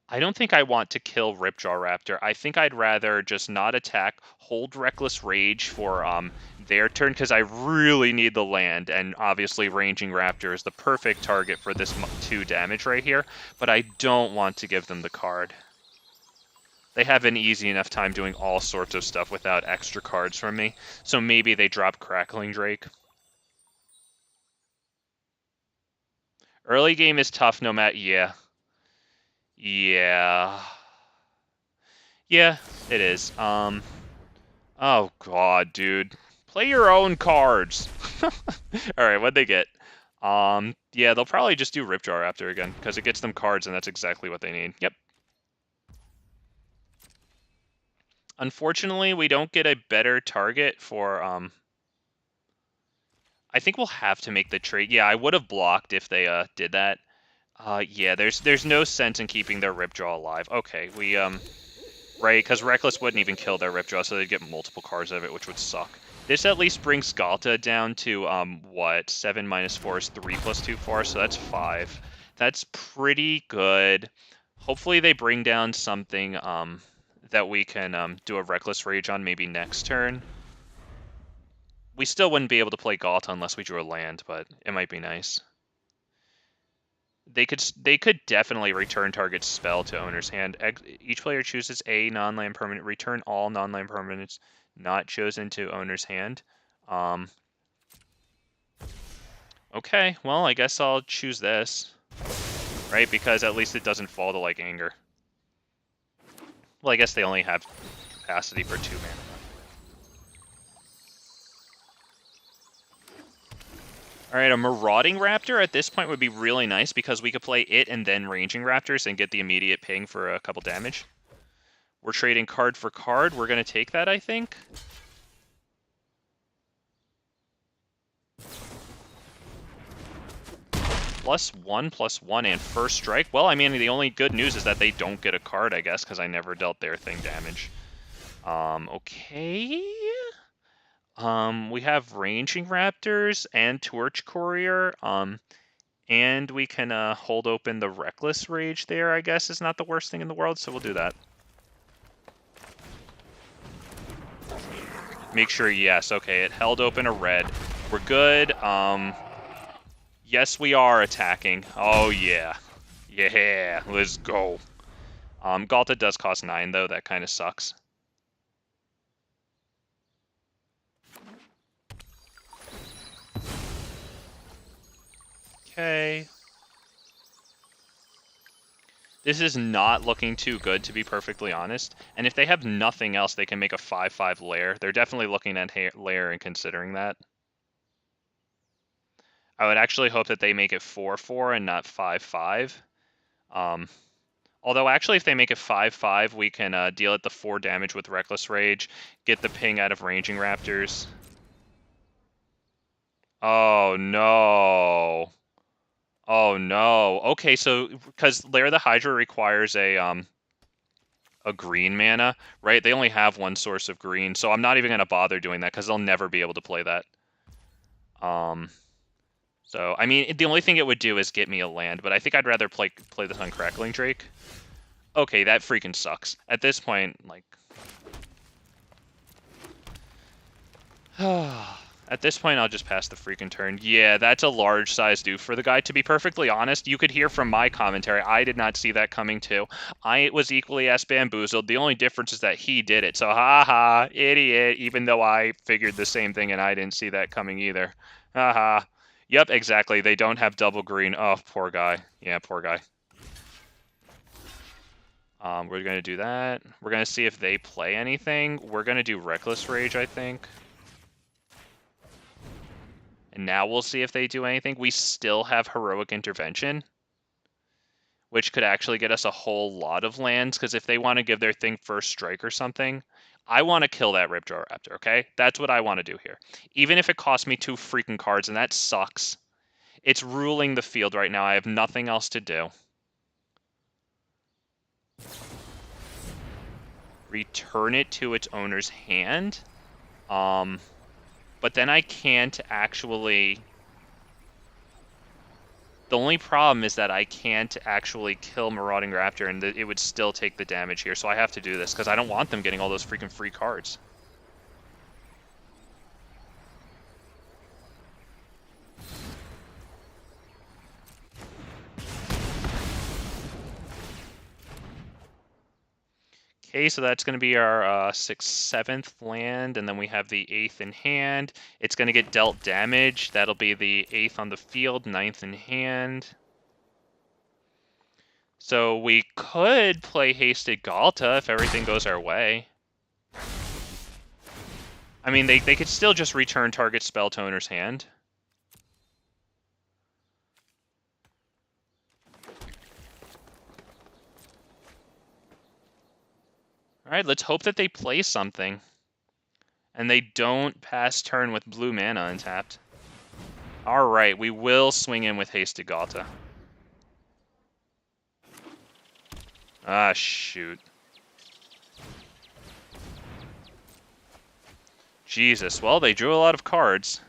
I don't think I want to kill Ripjaw Raptor. I think I'd rather just not attack, hold Reckless Rage for their turn, because I really need the land, and obviously Ranging Raptor is the perfect target for this 2 damage right here, but I don't want to give them the card. They have an easy enough time doing all sorts of stuff without extra cards from me, so maybe they drop Crackling Drake. Early game is tough no matter... Yeah. Yeah. Yeah, it is. Oh god, dude. Play your own cards. Alright, what'd they get? Yeah, they'll probably just do Ripjaw Raptor again, because it gets them cards, and that's exactly what they need. Yep. Unfortunately, we don't get a better target for, I think we'll have to make the trade. Yeah, I would have blocked if they, did that. Yeah, there's no sense in keeping their Ripjaw alive. Okay, we, right, because Reckless wouldn't even kill their Ripjaw, so they'd get multiple cards of it, which would suck. This at least brings Ghalta down to, what, 7 minus 4 is 3 plus 2, 4, so that's 5. That's pretty good. Hopefully they bring down something, that we can, do a Reckless Rage on maybe next turn. We still wouldn't be able to play Ghalta unless we drew a land, but it might be nice. They could definitely return target spell to owner's hand. Each player chooses a non-land permanent. Return all non-land permanents not chosen to owner's hand. Okay, well, I guess I'll choose this. Right, because at least it doesn't fall to, like, anger. Well, I guess they only have capacity for 2 mana. Alright, a Marauding Raptor at this point would be really nice because we could play it and then Ranging Raptors and get the immediate ping for a couple damage. We're trading card for card. We're going to take that, I think. +1/+1 and first strike. Well, I mean, the only good news is that they don't get a card, I guess, because I never dealt their thing damage. Okay. We have Ranging Raptors and Torch Courier. And we can hold open the Reckless Rage there, I guess, is not the worst thing in the world, so we'll do that. Make sure, yes, okay, it held open a red. We're good. Yes, we are attacking. Oh, yeah. Yeah, let's go. Ghalta does cost 9, though. That kind of sucks. Okay. This is not looking too good, to be perfectly honest. And if they have nothing else, they can make a 5/5 Lair. They're definitely looking at Lair and considering that. I would actually hope that they make it 4/4 and not 5/5. Although, actually, if they make it 5/5, we can deal it the 4 damage with Reckless Rage, get the ping out of Ranging Raptors. Oh, no. Oh, no. Okay, so, because Lair the Hydra requires a green mana, right? They only have one source of green, so I'm not even going to bother doing that, because they'll never be able to play that. So, I mean, the only thing it would do is get me a land, but I think I'd rather play this on Crackling Drake. Okay, that freaking sucks. At this point, like... At this point, I'll just pass the freaking turn. Yeah, that's a large size doof for the guy. To be perfectly honest, you could hear from my commentary, I did not see that coming too. I was equally as bamboozled. The only difference is that he did it. So, haha, idiot, even though I figured the same thing and I didn't see that coming either. Haha. Yep, exactly. They don't have double green. Oh, poor guy. Yeah, poor guy. We're going to do that. We're going to see if they play anything. We're going to do Reckless Rage, I think. And now we'll see if they do anything. We still have Heroic Intervention, which could actually get us a whole lot of lands, because if they want to give their thing first strike or something, I want to kill that Ripjaw Raptor, okay? That's what I want to do here. Even if it costs me 2 freaking cards, and that sucks. It's ruling the field right now. I have nothing else to do. Return it to its owner's hand. But then I can't actually... The only problem is that I can't actually kill Marauding Raptor, and it would still take the damage here, so I have to do this, because I don't want them getting all those freaking free cards. Okay, so that's going to be our 6th, 7th land, and then we have the 8th in hand. It's going to get dealt damage. That'll be the 8th on the field, 9th in hand. So we could play Hasted Ghalta if everything goes our way. I mean, they could still just return target spell to owner's hand. Alright, let's hope that they play something. And they don't pass turn with blue mana untapped. Alright, we will swing in with Hasted Ghalta. Ah, shoot. Jesus, well, they drew a lot of cards.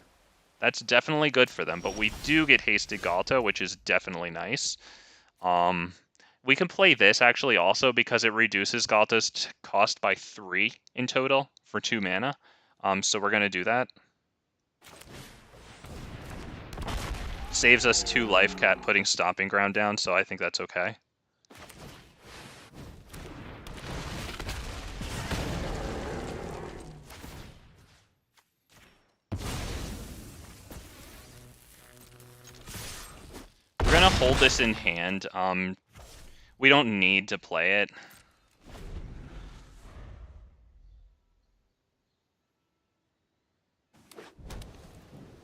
That's definitely good for them, but we do get Hasted Ghalta, which is definitely nice. We can play this, actually, also, because it reduces Ghalta's cost by 3 in total for 2 mana. So we're going to do that. Saves us 2 life cat putting Stomping Ground down, so I think that's okay. gonna hold this in hand. We don't need to play it.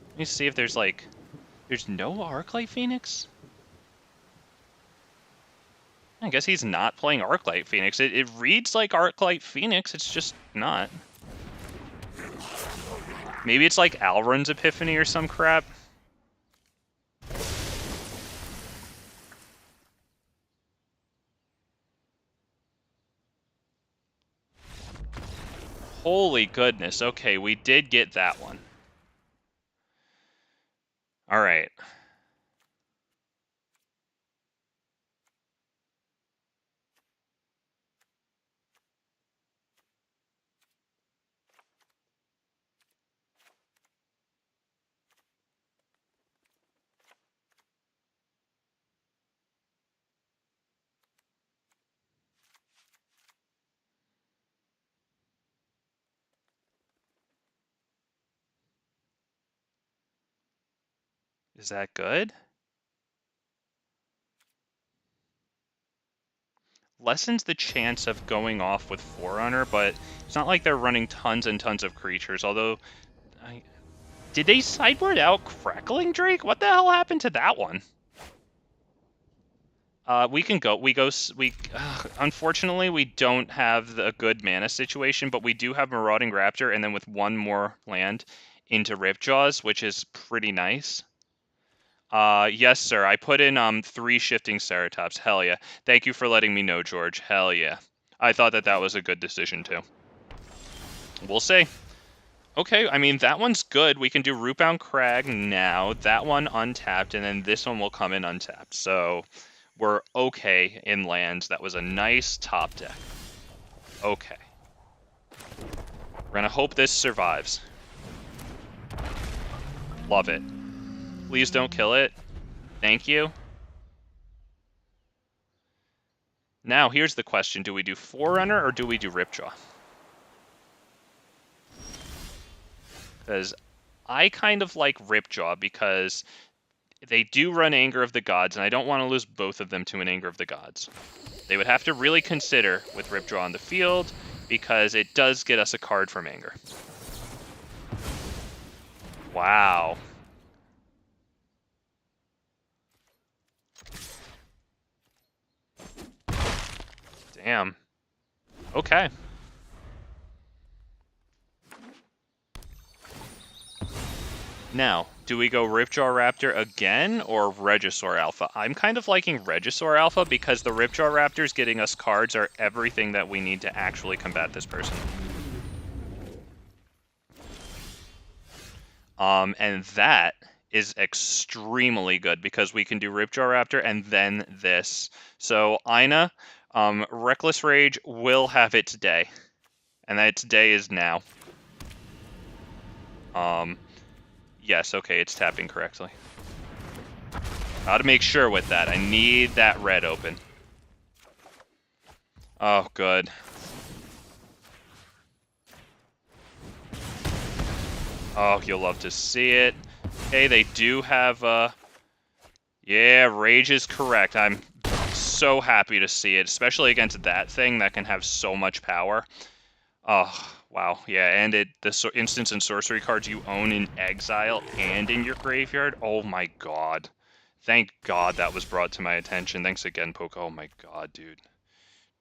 Let me see if there's like... There's no Arclight Phoenix? I guess he's not playing Arclight Phoenix. It reads like Arclight Phoenix, it's just not. Maybe it's like Alrund's Epiphany or some crap. Holy goodness. Okay, we did get that one. All right. Is that good? Lessens the chance of going off with Forerunner, but it's not like they're running tons and tons of creatures, although... Did they sideboard out Crackling Drake? What the hell happened to that one? We can go. Unfortunately, we don't have a good mana situation, but we do have Marauding Raptor, and then with one more land into Ripjaws, which is pretty nice. Yes, sir. I put in 3 Shifting Ceratops. Hell yeah. Thank you for letting me know, George. Hell yeah. I thought that was a good decision, too. We'll see. Okay, I mean, that one's good. We can do Rootbound Crag now. That one untapped, and then this one will come in untapped. So we're okay in lands. That was a nice top deck. Okay. We're going to hope this survives. Love it. Please don't kill it. Thank you. Now, here's the question. Do we do Forerunner or do we do Ripjaw? Because I kind of like Ripjaw because they do run Anger of the Gods, and I don't want to lose both of them to an Anger of the Gods. They would have to really consider with Ripjaw on the field because it does get us a card from Anger. Wow. Damn. Okay. Now, do we go Ripjaw Raptor again or Regisaur Alpha? I'm kind of liking Regisaur Alpha because the Ripjaw Raptors getting us cards are everything that we need to actually combat this person. And that is extremely good because we can do Ripjaw Raptor and then this. So Ina, Reckless Rage will have its day. And its day is now. Yes, okay, it's tapping correctly. Gotta make sure with that. I need that red open. Oh, good. Oh, you'll love to see it. Okay, they do have, yeah, Rage is correct. I'm so happy to see it, especially against that thing that can have so much power. Oh, wow. Yeah, and the instants and sorcery cards you own in exile and in your graveyard. Oh my god. Thank god that was brought to my attention. Thanks again, Poke. Oh my god, dude.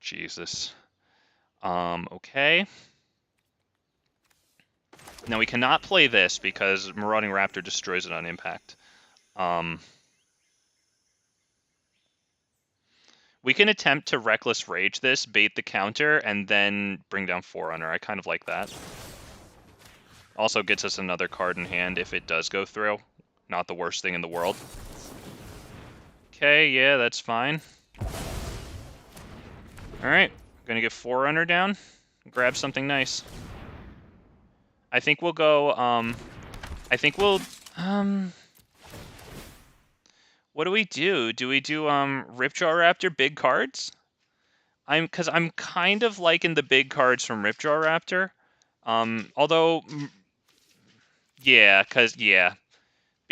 Jesus. Okay. Now we cannot play this because Marauding Raptor destroys it on impact. We can attempt to Reckless Rage this, bait the counter, and then bring down Forerunner. I kind of like that. Also gets us another card in hand if it does go through. Not the worst thing in the world. Okay, yeah, that's fine. Alright, gonna get Forerunner down. Grab something nice. I think we'll go, what do we do? Do we do, Ripjaw Raptor big cards? Because I'm kind of liking the big cards from Ripjaw Raptor. Although, yeah, because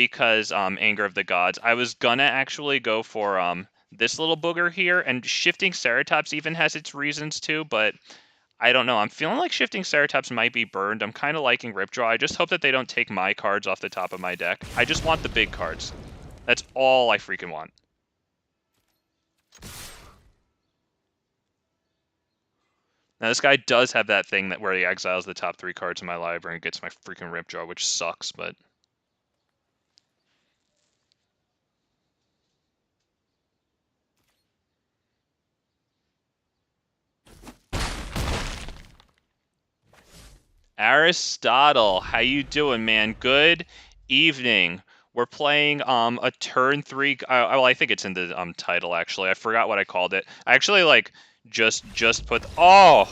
because Anger of the Gods. I was gonna actually go for this little booger here, and Shifting Ceratops even has its reasons too, but I don't know. I'm feeling like Shifting Ceratops might be burned. I'm kind of liking Ripjaw. I just hope that they don't take my cards off the top of my deck. I just want the big cards. That's all I freaking want. Now, this guy does have that thing that where he exiles the top 3 cards in my library and gets my freaking Ripjaw, which sucks, but... Aristotle, how you doing, man? Good evening. We're playing a turn 3. Well, I think it's in the title actually. I forgot what I called it. I actually like just put. Oh,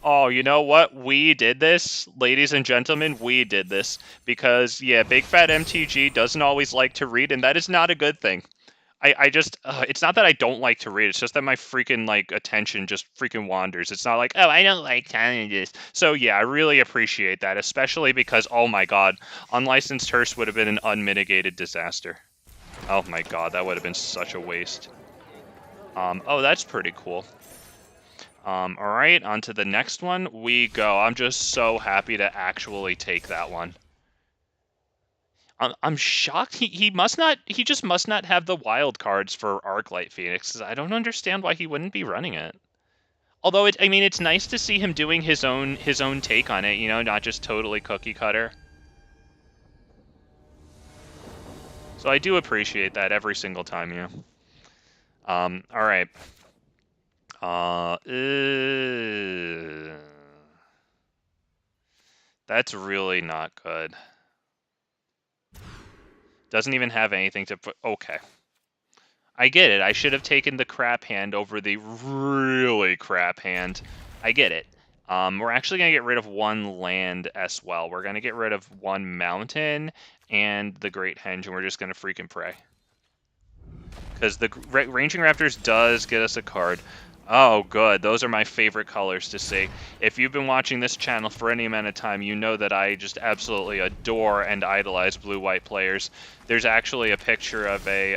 you know what? We did this, ladies and gentlemen. We did this because yeah, Big Fat MTG doesn't always like to read, and that is not a good thing. I just, it's not that I don't like to read. It's just that my freaking, like, attention just freaking wanders. It's not like, oh, I don't like challenges. So, yeah, I really appreciate that, especially because, oh my god, Unlicensed Hearse would have been an unmitigated disaster. Oh my god, that would have been such a waste. Oh, that's pretty cool. Alright, on to the next one we go. I'm just so happy to actually take that one. I'm shocked. He just must not have the wild cards for Arclight Phoenix. I don't understand why he wouldn't be running it. Although I mean, it's nice to see him doing his own take on it. You know, not just totally cookie cutter. So I do appreciate that every single time. Yeah. All right. That's really not good. Doesn't even have anything to put. Okay. I get it. I should have taken the crap hand over the really crap hand. I get it. We're actually going to get rid of 1 land as well. We're going to get rid of 1 mountain and the Great Henge, and we're just going to freaking pray. Because the Ranging Raptors does get us a card. Oh, good. Those are my favorite colors to see. If you've been watching this channel for any amount of time, you know that I just absolutely adore and idolize blue-white players. There's actually a picture of a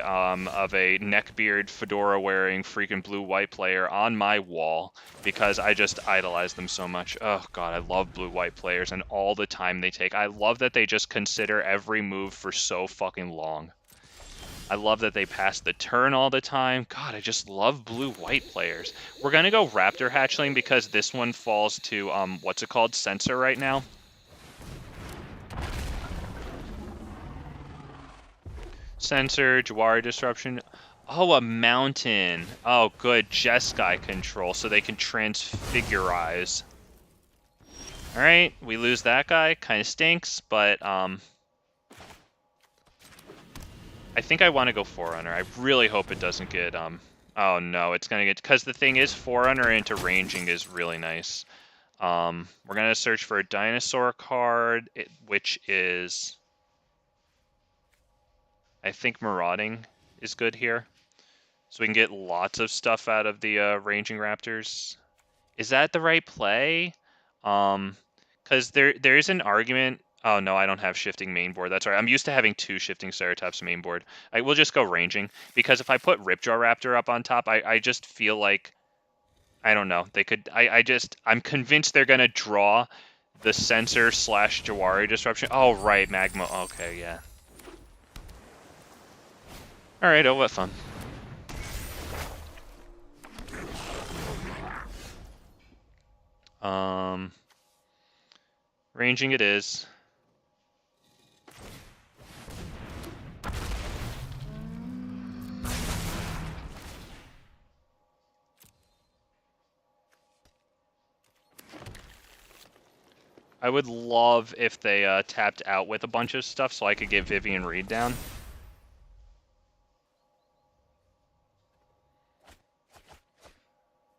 neckbeard, fedora-wearing freaking blue-white player on my wall because I just idolize them so much. Oh, God, I love blue-white players and all the time they take. I love that they just consider every move for so fucking long. I love that they pass the turn all the time. God, I just love blue-white players. We're going to go Raptor Hatchling because this one falls to, what's it called? Censor right now. Censor, Jawari Disruption. Oh, a mountain. Oh, good. Jeskai control, so they can transfigurize. Alright, we lose that guy. Kind of stinks, but, I think I want to go Forerunner. I really hope it doesn't get, oh no, it's going to get, because the thing is, Forerunner into Ranging is really nice. We're going to search for a Dinosaur card, which is, I think Marauding is good here. So we can get lots of stuff out of the Ranging Raptors. Is that the right play? Because there is an argument. Oh, no, I don't have Shifting main board. That's right. I'm used to having 2 Shifting Ceratops main board. I will just go Ranging, because if I put Ripjaw Raptor up on top, I just feel like, I don't know, they could, I'm convinced they're going to draw the Censor / Jawari Disruption. Oh, right, Magma. Okay, yeah. All right, oh, what fun. Ranging it is. I would love if they tapped out with a bunch of stuff so I could get Vivien Reid down.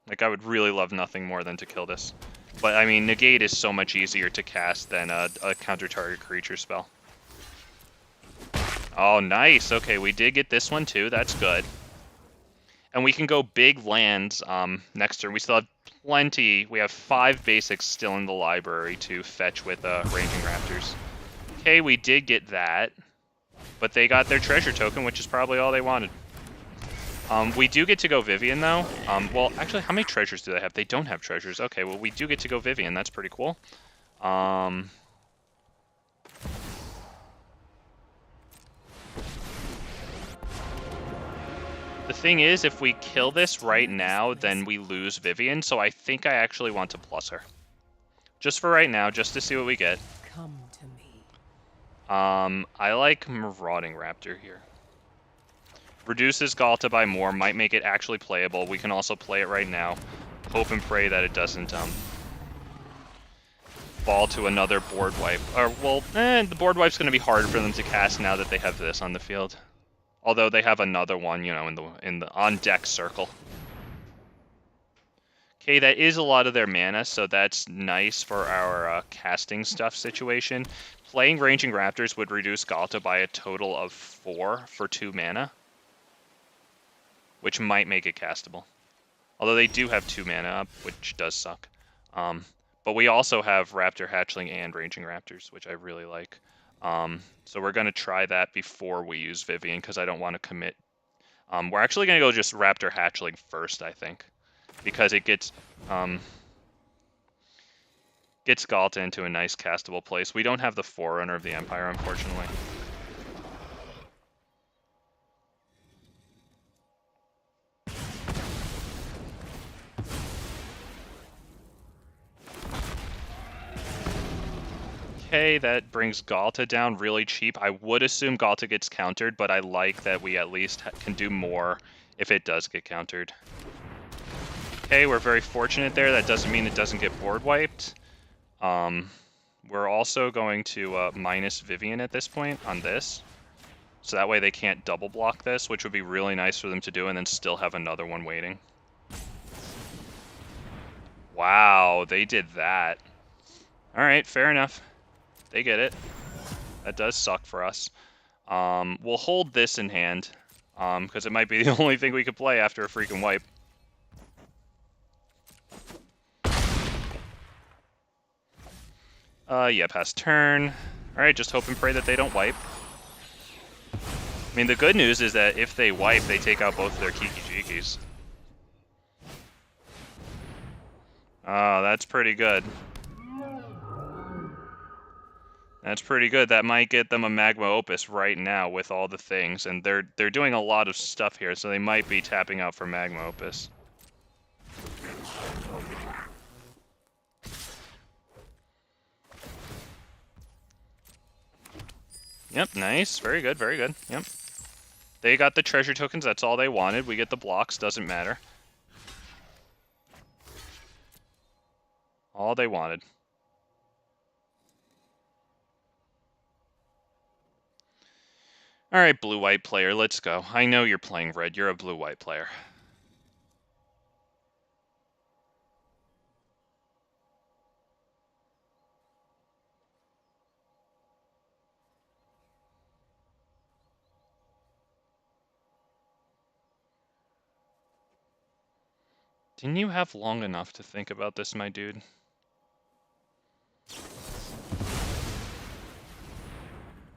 Like, I would really love nothing more than to kill this. But, I mean, Negate is so much easier to cast than a counter-target creature spell. Oh, nice. Okay, we did get this one, too. That's good. And we can go big lands next turn. We still have plenty. We have 5 basics still in the library to fetch with Ranging Raptors. Okay, we did get that. But they got their treasure token, which is probably all they wanted. We do get to go Vivien, though. Well, actually, how many treasures do they have? They don't have treasures. Okay, well, we do get to go Vivien. That's pretty cool. The thing is, if we kill this right now, then we lose Vivien, so I think I actually want to plus her. Just for right now, just to see what we get. Come to me. I like Marauding Raptor here. Reduces Ghalta by more, might make it actually playable. We can also play it right now. Hope and pray that it doesn't fall to another board wipe. Or, well, the board wipe's going to be harder for them to cast now that they have this on the field. Although they have another one, you know, in the on deck circle. Okay, that is a lot of their mana, so that's nice for our casting stuff situation. Playing Ranging Raptors would reduce Ghalta by a total of 4 for 2 mana, which might make it castable. Although they do have 2 mana up, which does suck. But we also have Raptor Hatchling and Ranging Raptors, which I really like. So we're going to try that before we use Vivien, because I don't want to commit. We're actually going to go just Raptor Hatchling first, I think. Because it gets Ghalta into a nice castable place. We don't have the Forerunner of the Empire, unfortunately. Okay, that brings Ghalta down really cheap. I would assume Ghalta gets countered, but I like that we at least can do more if it does get countered. Okay, we're very fortunate there. That doesn't mean it doesn't get board wiped. We're also going to minus Vivien at this point on this. So that way they can't double block this, which would be really nice for them to do, and then still have another one waiting. Wow, they did that. Alright, fair enough. They get it. That does suck for us. We'll hold this in hand, because it might be the only thing we could play after a freaking wipe. Yeah, pass turn. Alright, just hope and pray that they don't wipe. I mean, the good news is that if they wipe, they take out both of their Kiki-Jikis. Oh, that's pretty good. That's pretty good. That might get them a Magma Opus right now with all the things. And they're doing a lot of stuff here, so they might be tapping out for Magma Opus. Yep, nice. Very good, very good. Yep. They got the treasure tokens. That's all they wanted. We get the blocks. Doesn't matter. All they wanted. Alright, blue-white player, let's go. I know you're playing red. You're a blue-white player. Didn't you have long enough to think about this, my dude?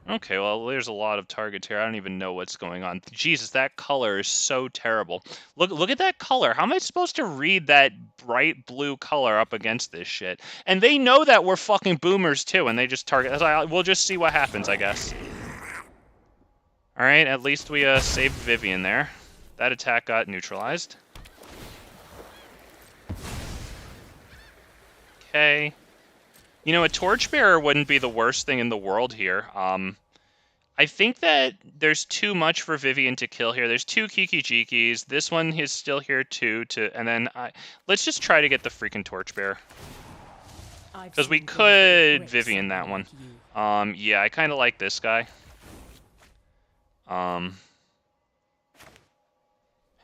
Okay, well, there's a lot of targets here. I don't even know what's going on. Jesus, that color is so terrible. Look at that color. How am I supposed to read that bright blue color up against this shit? And they know that we're fucking boomers, too, and they just target... We'll just see what happens, I guess. Alright, at least we saved Vivien there. That attack got neutralized. Okay. You know, a Torchbearer wouldn't be the worst thing in the world here. I think that there's too much for Vivien to kill here. There's 2 Kiki-Jikis. This one is still here too. And then let's just try to get the freaking Torchbearer. Because we could Vivien that one. Yeah, I kind of like this guy. Hey,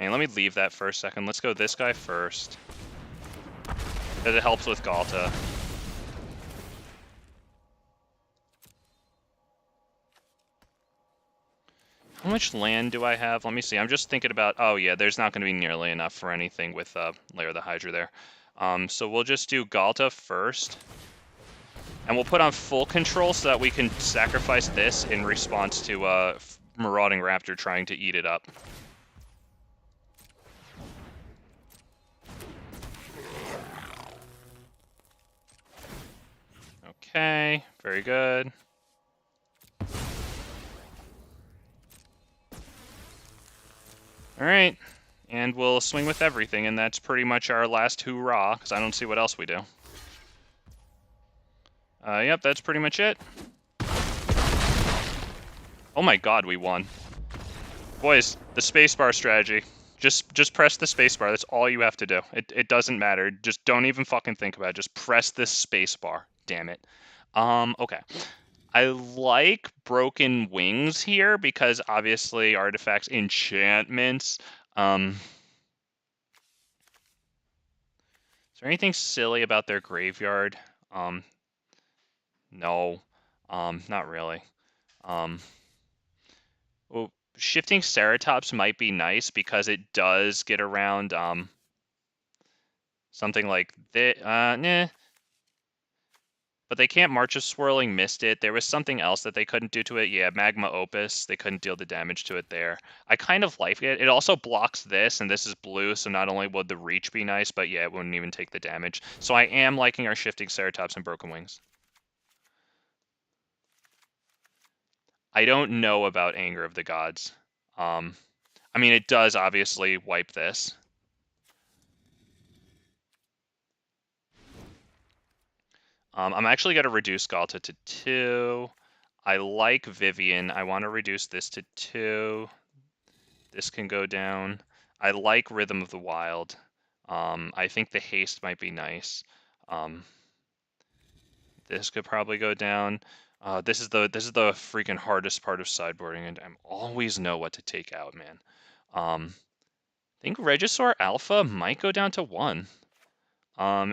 let me leave that for a second. Let's go this guy first. Because it helps with Ghalta. How much land do I have? Let me see. I'm just thinking about... Oh, yeah, there's not going to be nearly enough for anything with Lair the Hydra there. So we'll just do Ghalta first. And we'll put on full control so that we can sacrifice this in response to Marauding Raptor trying to eat it up. Okay, very good. Alright, and we'll swing with everything, and that's pretty much our last hoorah, because I don't see what else we do. Yep, that's pretty much it. Oh my god, we won. Boys, the spacebar strategy. Just press the spacebar. That's all you have to do. It doesn't matter. Just don't even fucking think about it. Just press this spacebar. Damn it. Okay. I like Broken Wings here because obviously artifacts, enchantments. Is there anything silly about their graveyard? No. Not really. Well, Shifting Ceratops might be nice because it does get around something like this. Nah. But they can't March of Swirling Mist it. There was something else that they couldn't do to it. Yeah, Magma Opus. They couldn't deal the damage to it there. I kind of like it. It also blocks this, and this is blue, so not only would the reach be nice, but yeah, it wouldn't even take the damage. So I am liking our Shifting Ceratops and Broken Wings. I don't know about Anger of the Gods. I mean, it does obviously wipe this. I'm actually going to reduce Ghalta to 2. I like Vivien. I want to reduce this to 2. This can go down. I like Rhythm of the Wild. I think the haste might be nice. This could probably go down. This is the freaking hardest part of sideboarding, and I always know what to take out, man. I think Regisaur Alpha might go down to 1.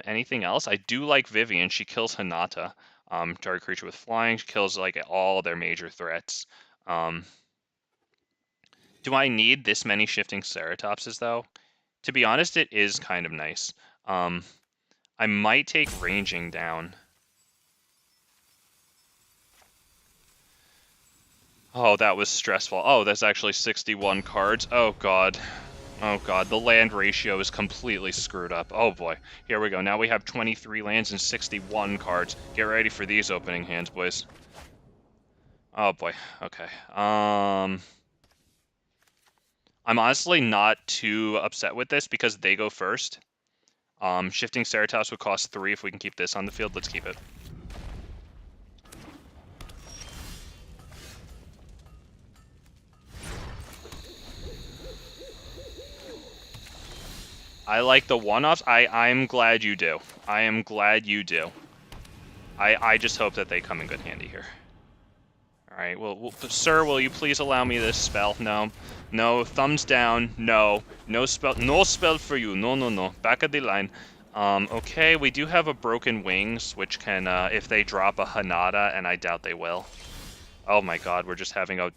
Anything else? I do like Vivien. She kills Hinata. Target creature with flying. She kills like all their major threats. Do I need this many Shifting Ceratopses though? To be honest, it is kind of nice. I might take Ranging down. Oh, that was stressful. Oh, that's actually 61 cards. Oh god. Oh god, the land ratio is completely screwed up. Oh boy. Here we go. Now we have 23 lands and 61 cards. Get ready for these opening hands, boys. Oh boy. Okay. I'm honestly not too upset with this because they go first. Shifting Ceratops would cost 3 if we can keep this on the field. Let's keep it. I like the one-offs. I'm glad you do. I am glad you do. I just hope that they come in good handy here. Alright, well, sir, will you please allow me this spell? No. No, thumbs down. No. No spell. No spell for you. No, no, no. Back of the line. Okay, we do have a Broken Wings, which can, if they drop a Hinata, and I doubt they will. Oh my god, we're just having a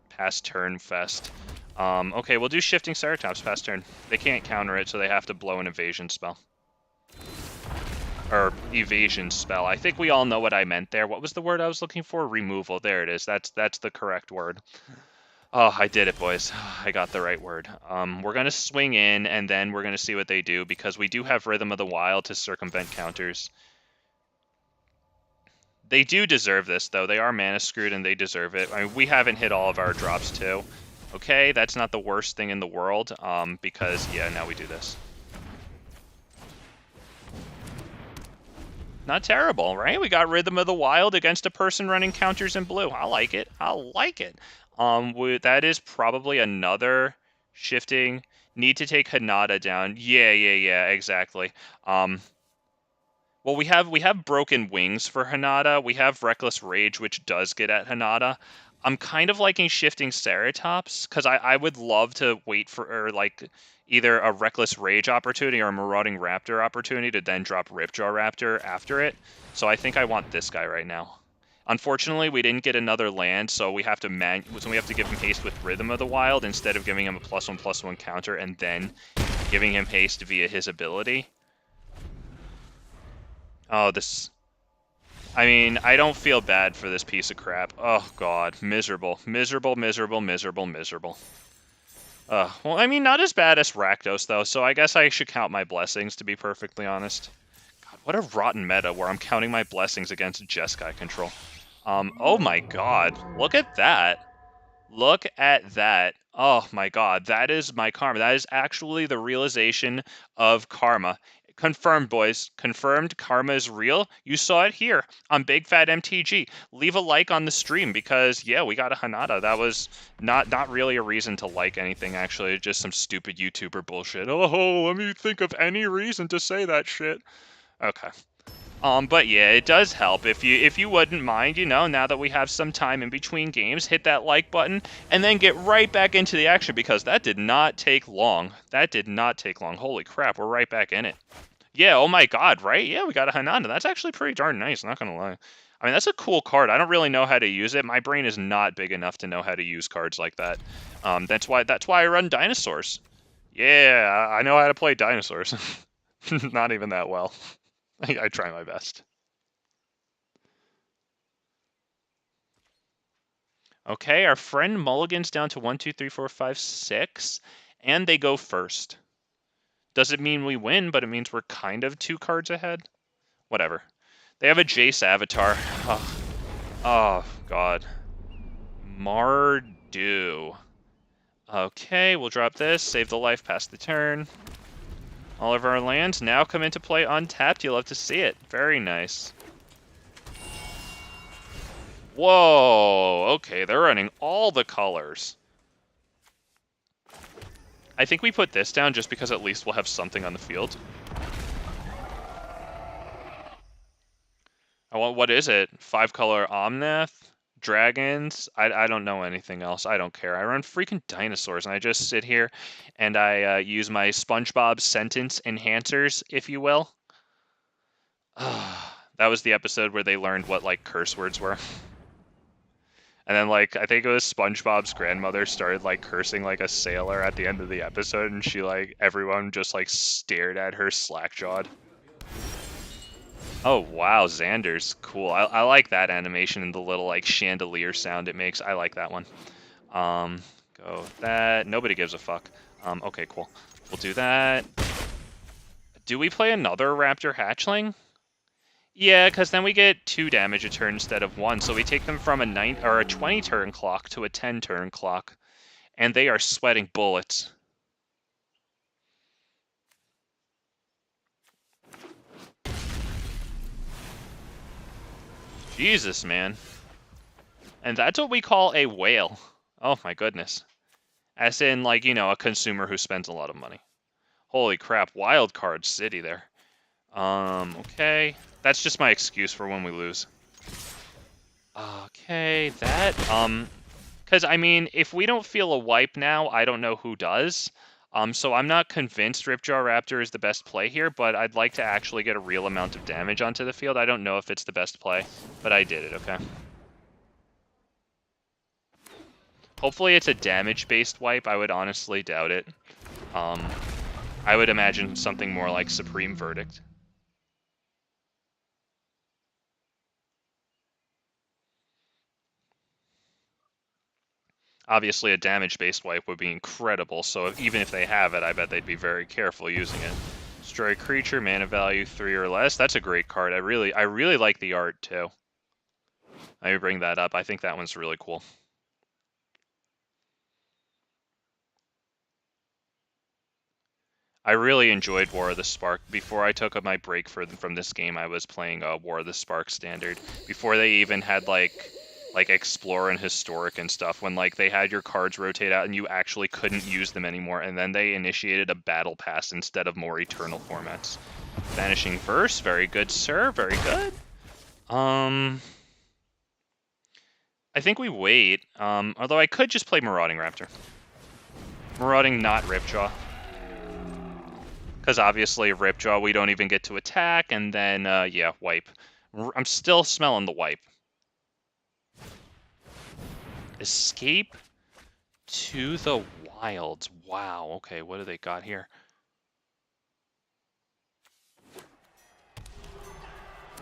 past turn fest. Okay, we'll do Shifting Ceratops past turn. They can't counter it, so they have to blow an evasion spell. Or evasion spell. I think we all know what I meant there. What was the word I was looking for? Removal. There it is. That's the correct word. Oh, I did it, boys. I got the right word. We're going to swing in, and then we're going to see what they do, because we do have Rhythm of the Wild to circumvent counters. They do deserve this, though. They are mana screwed, and they deserve it. I mean, we haven't hit all of our drops, too. Okay, that's not the worst thing in the world, because, yeah, now we do this. Not terrible, right? We got Rhythm of the Wild against a person running counters in blue. I like it. I like it. That is probably another shifting. Need to take Hinata down. Yeah, exactly. Well, we have Broken Wings for Hinata. We have Reckless Rage, which does get at Hinata. I'm kind of liking Shifting Ceratops, because I would love to wait for, like, either a Reckless Rage opportunity or a Marauding Raptor opportunity to then drop Ripjaw Raptor after it. So I think I want this guy right now. Unfortunately, we didn't get another land, so we have to give him haste with Rhythm of the Wild instead of giving him a +1/+1 counter and then giving him haste via his ability. Oh, this... I mean, I don't feel bad for this piece of crap. Oh, God. Miserable. Miserable, miserable, miserable, miserable. Well, I mean, not as bad as Rakdos, though, so I guess I should count my blessings, to be perfectly honest. God, what a rotten meta where I'm counting my blessings against Jeskai control. Oh my God. Look at that. Look at that. Oh my God, that is my karma. That is actually the realization of karma. Confirmed, boys. Confirmed karma is real. You saw it here on Big Fat MTG. Leave a like on the stream because, yeah, we got a Hanada. That was not really a reason to like anything, actually. Just some stupid YouTuber bullshit. Oh, let me think of any reason to say that shit. Okay. But yeah, it does help if you wouldn't mind, now that we have some time in between games, hit that like button and then get right back into the action because that did not take long. That did not take long. Holy crap, we're right back in it. Yeah, oh my God, right? Yeah, we got a Hananda. That's actually pretty darn nice, not gonna lie. I mean, that's a cool card. I don't really know how to use it. My brain is not big enough to know how to use cards like that. That's why I run Dinosaurs. Yeah, I know how to play Dinosaurs. Not even that well. I try my best. Okay, our friend Mulligan's down to 1, 2, 3, 4, 5, 6, and they go first. Doesn't mean we win, but it means we're kind of 2 cards ahead. Whatever. They have a Jace avatar. Oh God. Mardu. Okay, we'll drop this, save the life, pass the turn. All of our lands now come into play untapped. You'll love to see it. Very nice. Whoa, okay, they're running all the colors. I think we put this down just because at least we'll have something on the field. What is it? 5-color Omnath? Dragons? I don't know anything else. I don't care. I run freaking Dinosaurs, and I just sit here and I use my SpongeBob sentence enhancers, if you will. That was the episode where they learned what, like, curse words were. And then, like, I think it was SpongeBob's grandmother started, like, cursing like a sailor at the end of the episode, and she, like, everyone just, like, stared at her slack-jawed. Oh, wow, Xander's cool. I like that animation and the little, like, chandelier sound it makes. I like that one. Go that. Nobody gives a fuck. Okay, cool. We'll do that. Do we play another Raptor Hatchling? Yeah, because then we get 2 damage a turn instead of 1, so we take them from a 20 turn clock to a 10 turn clock, and they are sweating bullets. Jesus, man. And that's what we call a whale. Oh my goodness. As in, like, a consumer who spends a lot of money. Holy crap, wild card city there. Okay. That's just my excuse for when we lose. Okay, that, because, I mean, if we don't feel a wipe now, I don't know who does. So I'm not convinced Ripjaw Raptor is the best play here, but I'd like to actually get a real amount of damage onto the field. I don't know if it's the best play, but I did it, okay? Hopefully it's a damage-based wipe. I would honestly doubt it. I would imagine something more like Supreme Verdict. Obviously, a damage-based wipe would be incredible, so even if they have it, I bet they'd be very careful using it. Destroy creature, mana value 3 or less. That's a great card. I really like the art, too. I would bring that up. I think that one's really cool. I really enjoyed War of the Spark. Before I took my break from this game, I was playing War of the Spark Standard. Before they even had, like Explore and Historic and stuff, when, like, they had your cards rotate out and you actually couldn't use them anymore, and then they initiated a Battle Pass instead of more Eternal formats. Vanishing Verse, very good, sir, very good. I think we wait, although I could just play Marauding Raptor. Marauding, not Ripjaw. Because obviously Ripjaw, we don't even get to attack, and then, yeah, wipe. I'm still smelling the wipe. Escape to the Wilds. Wow, okay, what do they got here?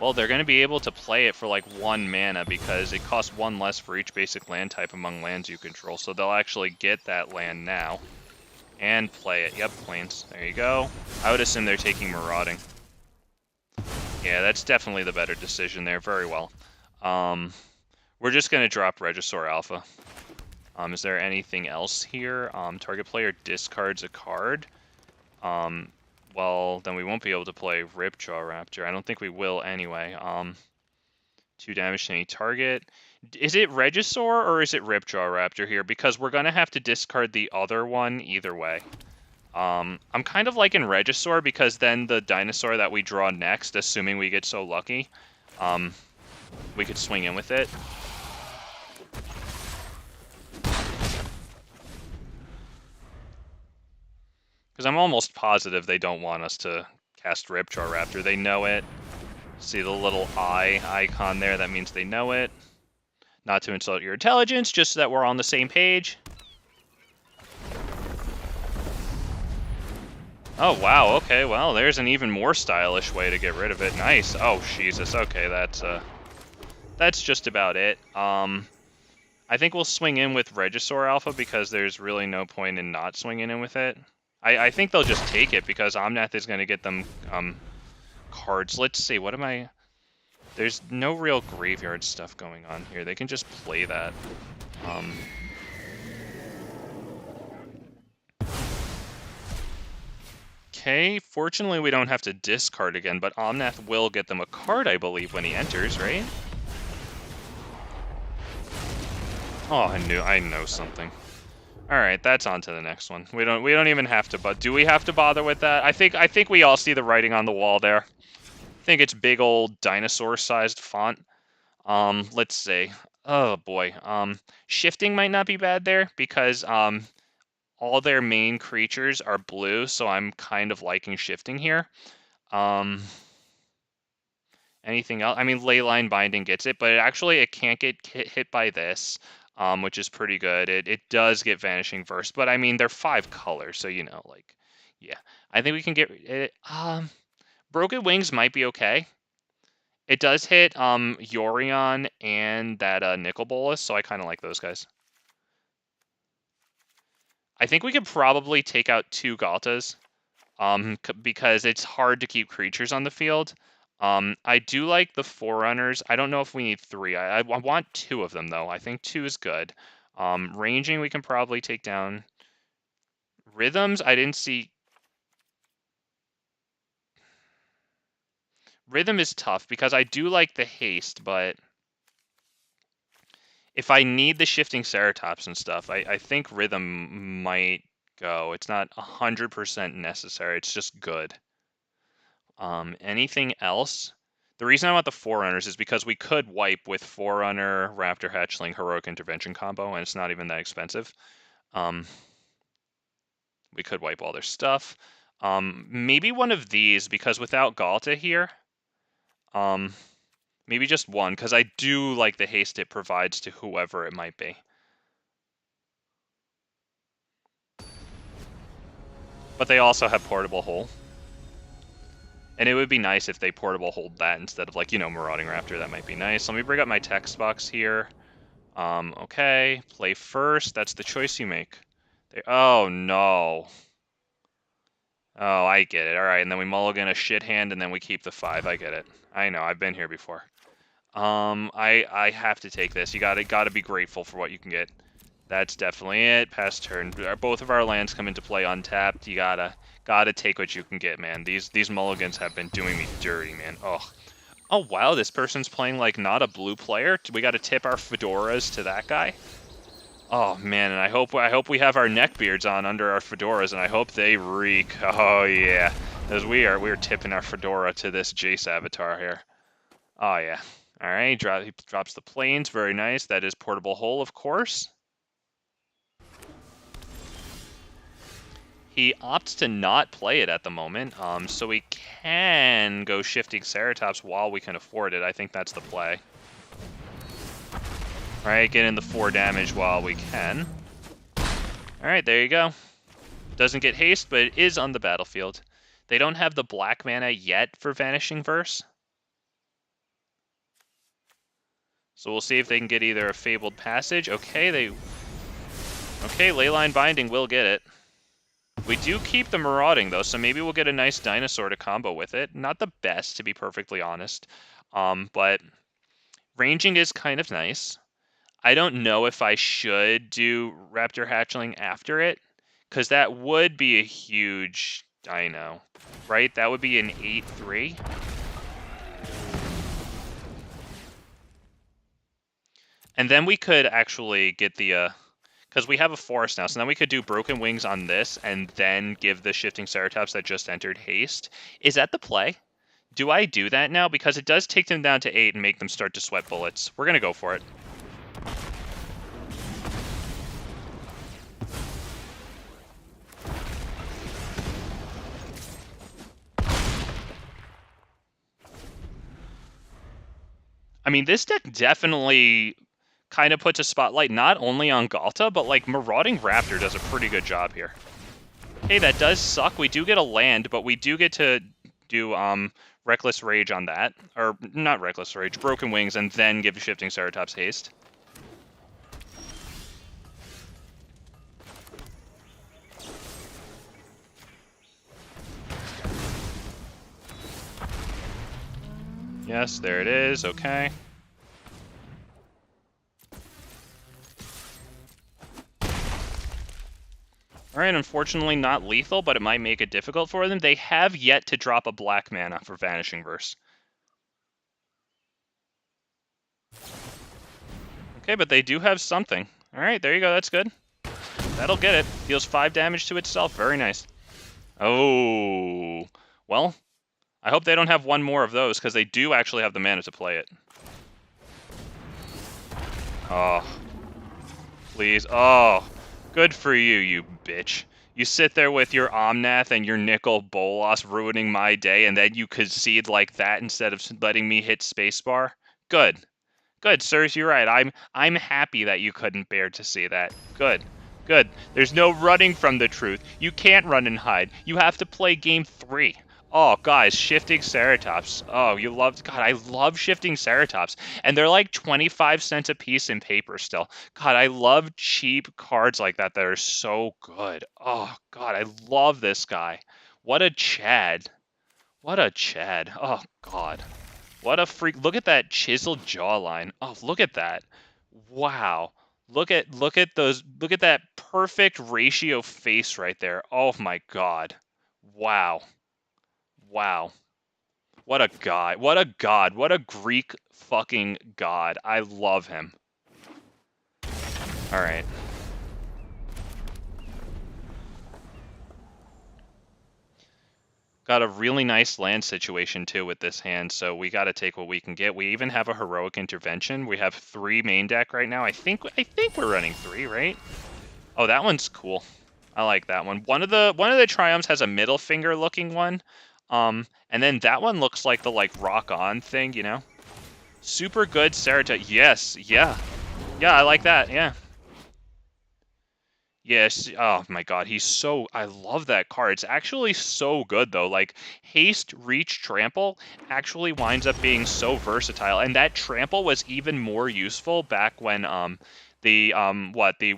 Well, they're going to be able to play it for like 1 mana because it costs 1 less for each basic land type among lands you control. So they'll actually get that land now and play it. Yep, Plains. There you go. I would assume they're taking Marauding. Yeah, that's definitely the better decision there. Very well. We're just going to drop Regisaur Alpha. Is there anything else here? Target player discards a card. Well, then we won't be able to play Ripjaw Raptor. I don't think we will anyway. 2 damage to any target. Is it Regisaur or is it Ripjaw Raptor here? Because we're going to have to discard the other one either way. I'm kind of liking Regisaur because then the dinosaur that we draw next, assuming we get so lucky, we could swing in with it. Because I'm almost positive they don't want us to cast Ripjaw Raptor. They know it. See the little eye icon there? That means they know it. Not to insult your intelligence, just so that we're on the same page. Oh, wow, okay, well, there's an even more stylish way to get rid of it. Nice. Oh, Jesus, okay, that's just about it. I think we'll swing in with Regisaur Alpha because there's really no point in not swinging in with it. I think they'll just take it because Omnath is going to get them cards. Let's see, what am I... There's no real graveyard stuff going on here. They can just play that. Okay, fortunately we don't have to discard again, but Omnath will get them a card, I believe, when he enters, right? Oh, I know something. All right, that's on to the next one. We don't even have to, but do we have to bother with that? I think we all see the writing on the wall there. I think it's big old dinosaur-sized font. Let's see. Oh boy. Shifting might not be bad there because all their main creatures are blue, so I'm kind of liking shifting here. Anything else? I mean, Leyline Binding gets it, but it can't get hit by this, which is pretty good. It does get Vanishing Verse, but I mean, they're 5 colors, so, you know, like, yeah. I think we can get it. Broken Wings might be okay. It does hit Yorion and that Nicol Bolas, so I kind of like those guys. I think we could probably take out 2 Ghaltas, because it's hard to keep creatures on the field. I do like the Forerunners. I don't know if we need 3. I want 2 of them, though. I think 2 is good. Ranging, we can probably take down. Rhythms, I didn't see. Rhythm is tough because I do like the haste, but if I need the Shifting Ceratops and stuff, I think Rhythm might go. It's not 100% necessary. It's just good. Anything else? The reason I want the Forerunners is because we could wipe with Forerunner, Raptor Hatchling, Heroic Intervention combo, and it's not even that expensive. We could wipe all their stuff. Maybe one of these, because without Ghalta here, maybe just one, because I do like the haste it provides to whoever it might be. But they also have Portable Hole. And it would be nice if they portable hold that instead of, like, you know, Marauding Raptor. That might be nice. Let me bring up my text box here. Okay, play first. That's the choice you make. Oh, no. Oh, I get it. All right, and then we mulligan a shit hand, and then we keep the 5. I get it. I know. I've been here before. I have to take this. You gotta be grateful for what you can get. That's definitely it. Pass turn. Both of our lands come into play untapped. You gotta take what you can get, man. These mulligans have been doing me dirty, man. Oh wow, this person's playing like not a blue player. We gotta tip our fedoras to that guy. Oh man, and I hope we have our neckbeards on under our fedoras, and I hope they reek. Oh yeah, because we are tipping our fedora to this Jace avatar here. Oh yeah. All right, he drops the planes. Very nice. That is Portable Hole, of course. He opts to not play it at the moment, so we can go Shifting Ceratops while we can afford it. I think that's the play. All right, get in the 4 damage while we can. All right, there you go. Doesn't get haste, but it is on the battlefield. They don't have the black mana yet for Vanishing Verse. So we'll see if they can get either a Fabled Passage. Okay, Leyline Binding will get it. We do keep the Marauding, though, so maybe we'll get a nice Dinosaur to combo with it. Not the best, to be perfectly honest. But Ranging is kind of nice. I don't know if I should do Raptor Hatchling after it, because that would be a huge dino, right? That would be an 8-3. And then we could actually get the, because we have a forest now, so then we could do Broken Wings on this and then give the Shifting Ceratops that just entered haste. Is that the play? Do I do that now? Because it does take them down to 8 and make them start to sweat bullets. We're going to go for it. I mean, this deck definitely kind of puts a spotlight not only on Ghalta, but like Marauding Raptor does a pretty good job here. Hey, that does suck. We do get a land, but we do get to do Reckless Rage on that. Or, not Reckless Rage, Broken Wings, and then give Shifting Ceratops haste. Yes, there it is. Okay. Alright, unfortunately not lethal, but it might make it difficult for them. They have yet to drop a black mana for Vanishing Verse. Okay, but they do have something. Alright, there you go, that's good. That'll get it. Deals 5 damage to itself, very nice. Oh, well, I hope they don't have one more of those, because they do actually have the mana to play it. Oh, please. Oh, good for you, you bitch. You sit there with your Omnath and your Nickel Bolas ruining my day, and then you concede like that instead of letting me hit spacebar? Good. Good, sirs, you're right. I'm happy that you couldn't bear to see that. Good. Good. There's no running from the truth. You can't run and hide. You have to play game 3. Oh, guys, Shifting Ceratops. Oh, you love... God, I love Shifting Ceratops. And they're like 25 cents a piece in paper still. God, I love cheap cards like that are so good. Oh, God, I love this guy. What a Chad. What a Chad. Oh, God. What a freak. Look at that chiseled jawline. Oh, look at that. Wow. Look at those, look at that perfect ratio face right there. Oh my God. Wow. Wow. What a god. What a god. What a Greek fucking god. I love him. All right. Got a really nice land situation too with this hand, so we got to take what we can get. We even have a heroic intervention. We have 3 main deck right now. I think we're running 3, right? Oh, that one's cool. I like that one. One of the triumphs has a middle finger looking one. And then that one looks like the rock on thing, you know? Super good Ceratops. Yes, yeah. Yeah, I like that. Yeah. Yes, oh my God, I love that card. It's actually so good though. Like haste, reach, trample actually winds up being so versatile. And that trample was even more useful back when the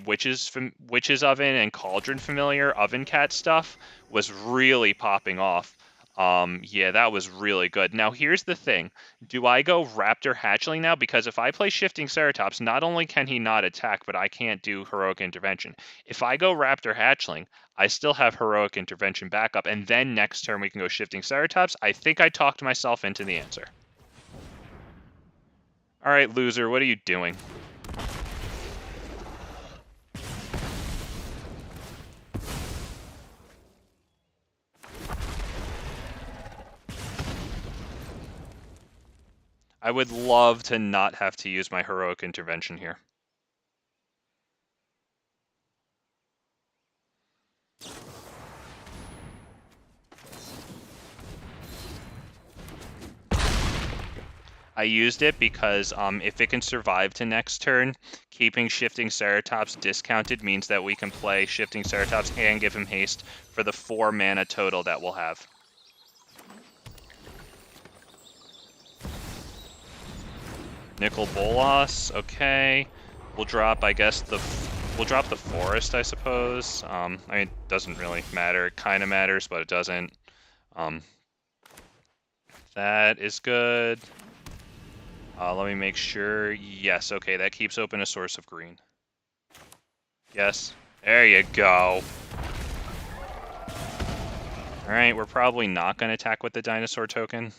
witch's oven and cauldron familiar oven cat stuff was really popping off. Yeah, that was really good. Now, here's the thing. Do I go Raptor Hatchling now? Because if I play Shifting Ceratops, not only can he not attack, but I can't do Heroic Intervention. If I go Raptor Hatchling, I still have Heroic Intervention backup, and then next turn we can go Shifting Ceratops. I think I talked myself into the answer. All right, loser, what are you doing? I would love to not have to use my Heroic Intervention here. I used it because if it can survive to next turn, keeping Shifting Ceratops discounted means that we can play Shifting Ceratops and give him haste for the 4 mana total that we'll have. Nickel Bolas, okay. We'll drop, I guess, we'll drop the Forest, I suppose. I mean, it doesn't really matter. It kind of matters, but it doesn't. That is good. Let me make sure. Yes, okay, that keeps open a source of green. Yes, there you go. Alright, we're probably not going to attack with the dinosaur token.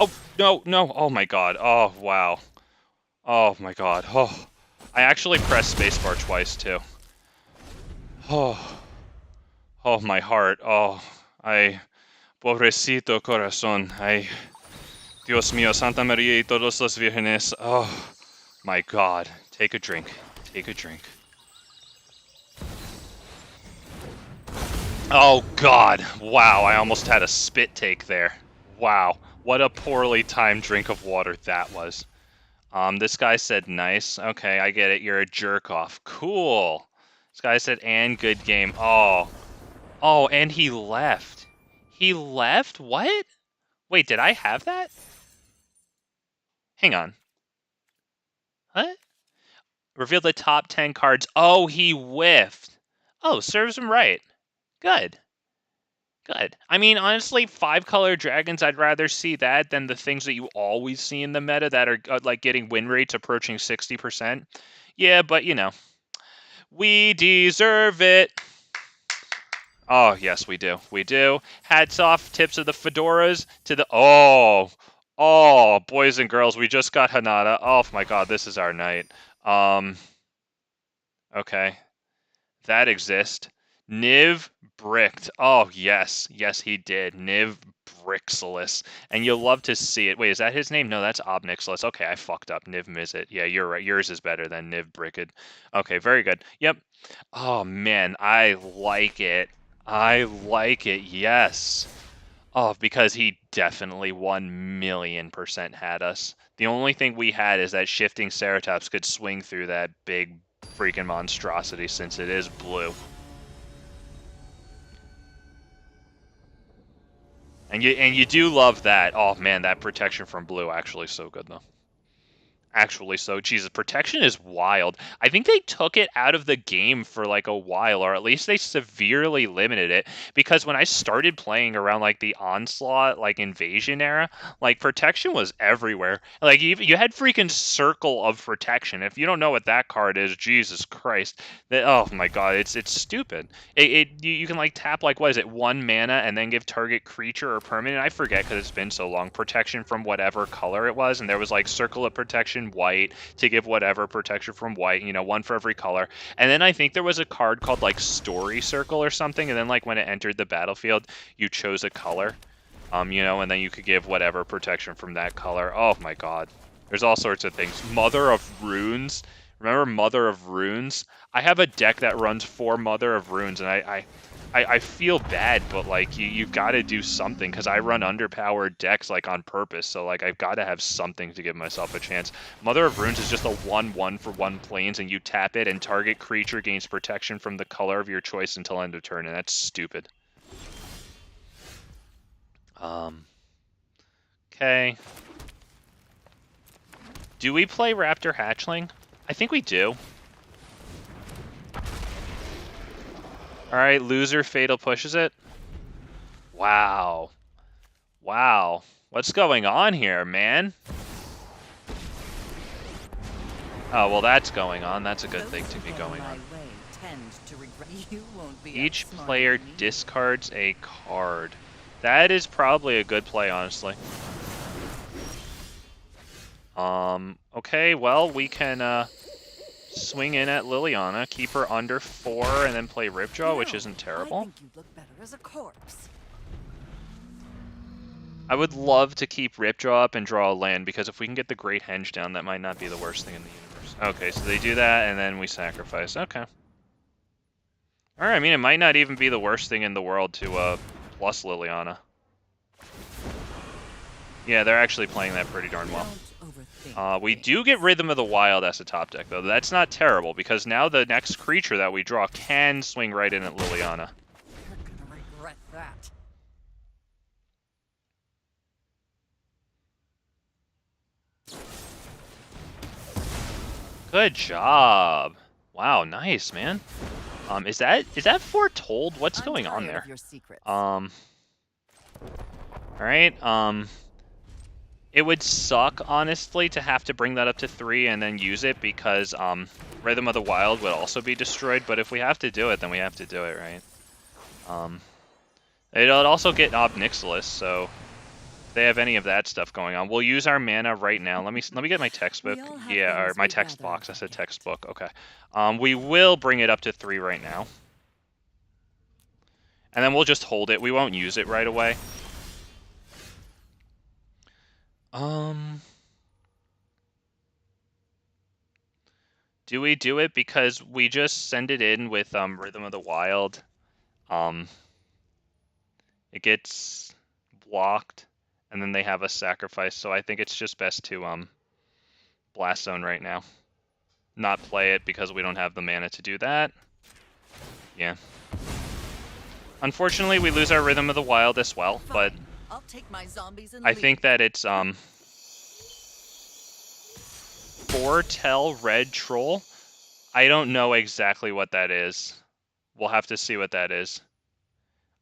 Oh, no, no, oh my god, oh, wow. Oh my god, oh. I actually pressed spacebar twice, too. Oh. Oh, my heart, oh. Pobrecito corazón, Dios mío, Santa María y todos los vírgenes, oh. My god, take a drink, take a drink. Oh god, wow, I almost had a spit take there. Wow, what a poorly timed drink of water that was. This guy said nice. Okay, I get it, you're a jerk off. Cool. This guy said and good game. Oh. Oh, and he left. He left? What? Wait, did I have that? Hang on. What? Reveal the top 10 cards. Oh, he whiffed. Oh, serves him right. Good. Good. I mean, honestly, 5-color dragons, I'd rather see that than the things that you always see in the meta that are like getting win rates approaching 60%. Yeah, but you know, we deserve it. Oh, yes, we do. We do. Hats off, tips of the fedoras to the... Oh, boys and girls, we just got Hanada. Oh, my God, this is our night. Okay. That exists. Niv bricked. Oh, yes. Yes, he did. Niv Brixilus. And you'll love to see it. Wait, is that his name? No, that's Obnixilus. Okay, I fucked up. Niv Mizzet. Yeah, you're right. Yours is better than Niv Bricked. Okay, very good. Yep. Oh, man, I like it. I like it, yes. Oh, because he definitely 1,000,000% had us. The only thing we had is that Shifting Ceratops could swing through that big freaking monstrosity since it is blue. And you do love that. Oh man, that protection from blue actually so good though. Actually, so Jesus, protection is wild. I think they took it out of the game for like a while, or at least they severely limited it. Because when I started playing around like the onslaught, like invasion era, like protection was everywhere. Like you had freaking circle of protection. If you don't know what that card is, Jesus Christ, oh my God, it's stupid. You can like tap like what is it, 1 mana and then give target creature or permanent. I forget because it's been so long. Protection from whatever color it was, and there was like circle of protection white to give whatever protection from white, you know, 1 for every color. And then I think there was a card called like Story Circle or something, and then like when it entered the battlefield, you chose a color, you know, and then you could give whatever protection from that color. Oh my God, there's all sorts of things. Mother of Runes. Remember Mother of Runes? I have a deck that runs 4 Mother of Runes, and I feel bad, but like you've got to do something because I run underpowered decks like on purpose. So like I've got to have something to give myself a chance. Mother of Runes is just a 1/1 for 1 planes, and you tap it, and target creature gains protection from the color of your choice until end of turn, and that's stupid. Okay. Do we play Raptor Hatchling? I think we do. Alright, loser, Fatal pushes it. Wow. Wow. What's going on here, man? Oh, well, that's going on. That's a good thing to be going on. Each player discards a card. That is probably a good play, honestly. Okay, well, we can, swing in at Liliana, keep her under 4, and then play Ripjaw, which isn't terrible. I think you look better as a corpse. I would love to keep Ripjaw up and draw a land, because if we can get the Great Henge down, that might not be the worst thing in the universe. Okay, so they do that, and then we sacrifice. Okay. Alright, I mean, it might not even be the worst thing in the world to, plus Liliana. Yeah, they're actually playing that pretty darn well. We do get Rhythm of the Wild as a top deck, though. That's not terrible, because now the next creature that we draw can swing right in at Liliana. You're gonna regret that. Good job. Wow, nice, man. Is that foretold? What's going on there? All right. It would suck, honestly, to have to bring that up to 3 and then use it because Rhythm of the Wild would also be destroyed. But if we have to do it, then we have to do it, right? It'll also get Ob Nixilis, so if they have any of that stuff going on, we'll use our mana right now. Let me get my textbook. Yeah, or my text box. I said textbook. Okay. We will bring it up to 3 right now, and then we'll just hold it. We won't use it right away. Do we do it because we just send it in with Rhythm of the Wild? It gets blocked, and then they have a sacrifice. So I think it's just best to Blast Zone right now, not play it because we don't have the mana to do that. Yeah. Unfortunately, we lose our Rhythm of the Wild as well, but I'll take my zombies and I think that it's Foretell Red Troll. I don't know exactly what that is. We'll have to see what that is.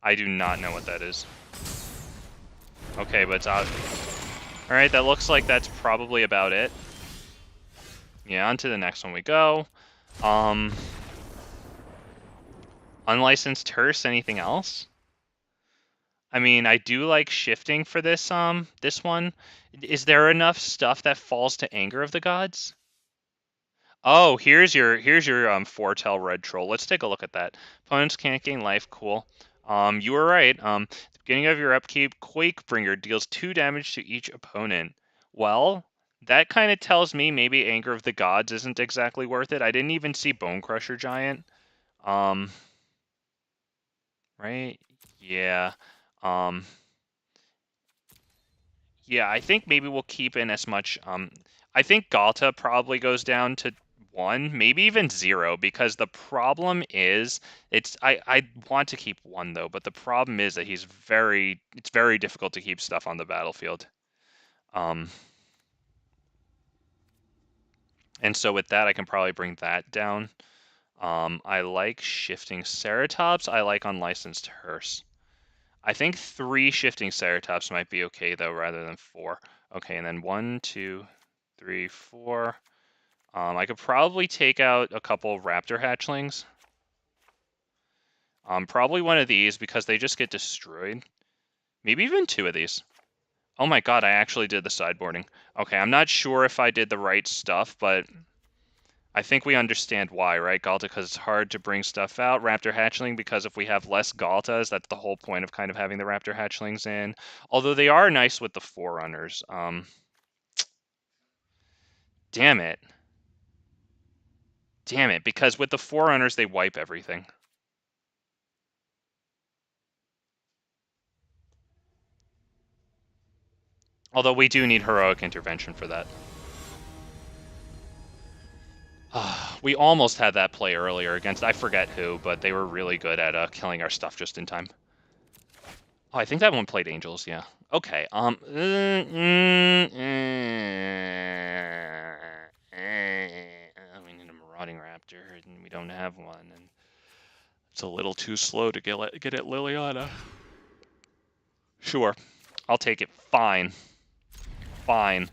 I do not know what that is. Okay, but it's out. Alright, that looks like that's probably about it. Yeah, on to the next one we go. Unlicensed Hearse, anything else? I mean, I do like shifting for this this one. Is there enough stuff that falls to Anger of the Gods? Oh, here's your Foretell Red Troll. Let's take a look at that. Opponents can't gain life. Cool. You were right. At the beginning of your upkeep, Quakebringer deals 2 damage to each opponent. Well, that kind of tells me maybe Anger of the Gods isn't exactly worth it. I didn't even see Bone Crusher Giant. Right? Yeah. Yeah, I think maybe we'll keep in as much. I think Ghalta probably goes down to 1, maybe even 0, because the problem is I want to keep 1 though, but the problem is that it's very difficult to keep stuff on the battlefield. And so with that, I can probably bring that down. I like Shifting Ceratops. I like Unlicensed Hearse. I think 3 Shifting Ceratops might be okay though, rather than 4. Okay, and then 1, 2, 3, 4. I could probably take out a couple Raptor Hatchlings. Probably one of these because they just get destroyed. Maybe even 2 of these. Oh my god, I actually did the sideboarding. Okay, I'm not sure if I did the right stuff, but I think we understand why, right? Ghalta, because it's hard to bring stuff out. Raptor Hatchling, because if we have less Ghaltas, that's the whole point of kind of having the Raptor Hatchlings in. Although they are nice with the Forerunners. Damn it. Damn it, because with the Forerunners, they wipe everything. Although we do need Heroic Intervention for that. We almost had that play earlier against, I forget who, but they were really good at killing our stuff just in time. Oh, I think that one played Angels, yeah. Okay, we need a Marauding Raptor, and we don't have one, and it's a little too slow to get at Liliana. Sure, I'll take it. Fine. Fine.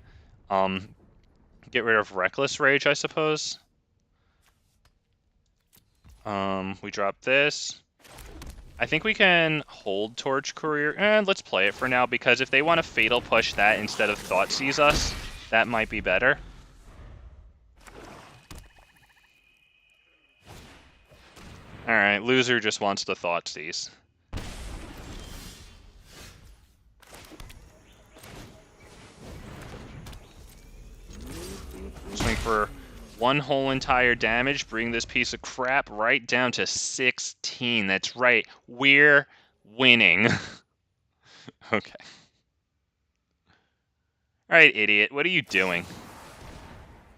Get rid of Reckless Rage, I suppose. We drop this. I think we can hold Torch Courier, and let's play it for now, because if they want to Fatal Push that instead of Thoughtseize us, that might be better. Alright, loser just wants to Thoughtseize. Swing for 1 whole entire damage, bring this piece of crap right down to 16. That's right, we're winning. Okay. Alright, idiot, what are you doing?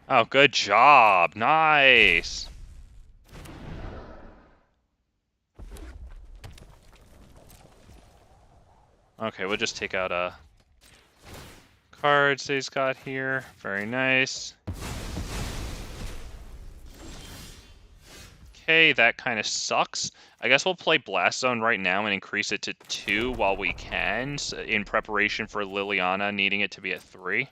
Oh, good job. Nice. Okay, we'll just take out cards he's got here. Very nice. Okay, that kind of sucks. I guess we'll play Blast Zone right now and increase it to 2 while we can, in preparation for Liliana needing it to be at 3.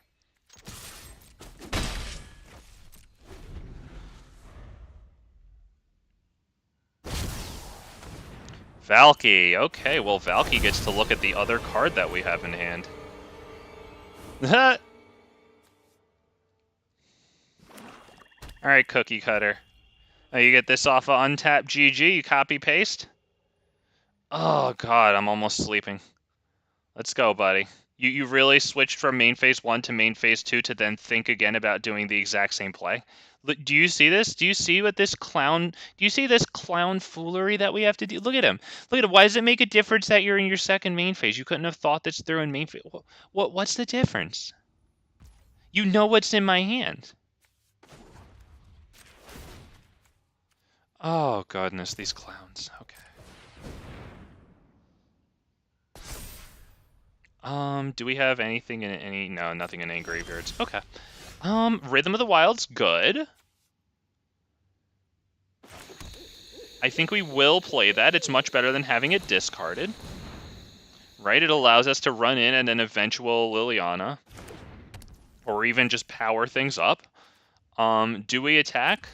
Valky. Okay, well, Valky gets to look at the other card that we have in hand. Alright, Cookie Cutter. Oh, you get this off of Untapped GG, you copy-paste? Oh, God, I'm almost sleeping. Let's go, buddy. You really switched from main phase 1 to main phase 2 to then think again about doing the exact same play? Do you see this? Do you see what this clown... Do you see this clown foolery that we have to do? Look at him. Look at him. Why does it make a difference that you're in your second main phase? You couldn't have thought this through in main phase. What's the difference? You know what's in my hand. Oh, goodness, these clowns. Okay. Do we have anything in any... No, nothing in any graveyards. Okay. Rhythm of the Wild's good. I think we will play that. It's much better than having it discarded. Right? It allows us to run in and an eventual Liliana. Or even just power things up. Do we attack?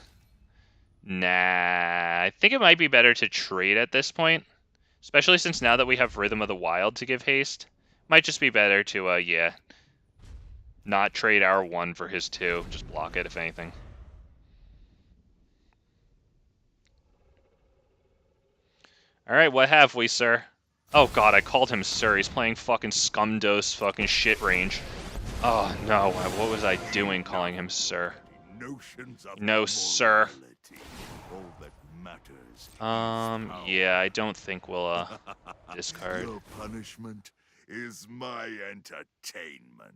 Nah. I think it might be better to trade at this point. Especially since now that we have Rhythm of the Wild to give haste. Might just be better to, yeah, not trade our 1 for his 2. Just block it, if anything. Alright, what have we, sir? Oh, God, I called him sir. He's playing fucking Scumdose fucking shit range. Oh, no, what was I doing calling him sir? No, sir. Yeah, I don't think we'll, discard. Your punishment is my entertainment.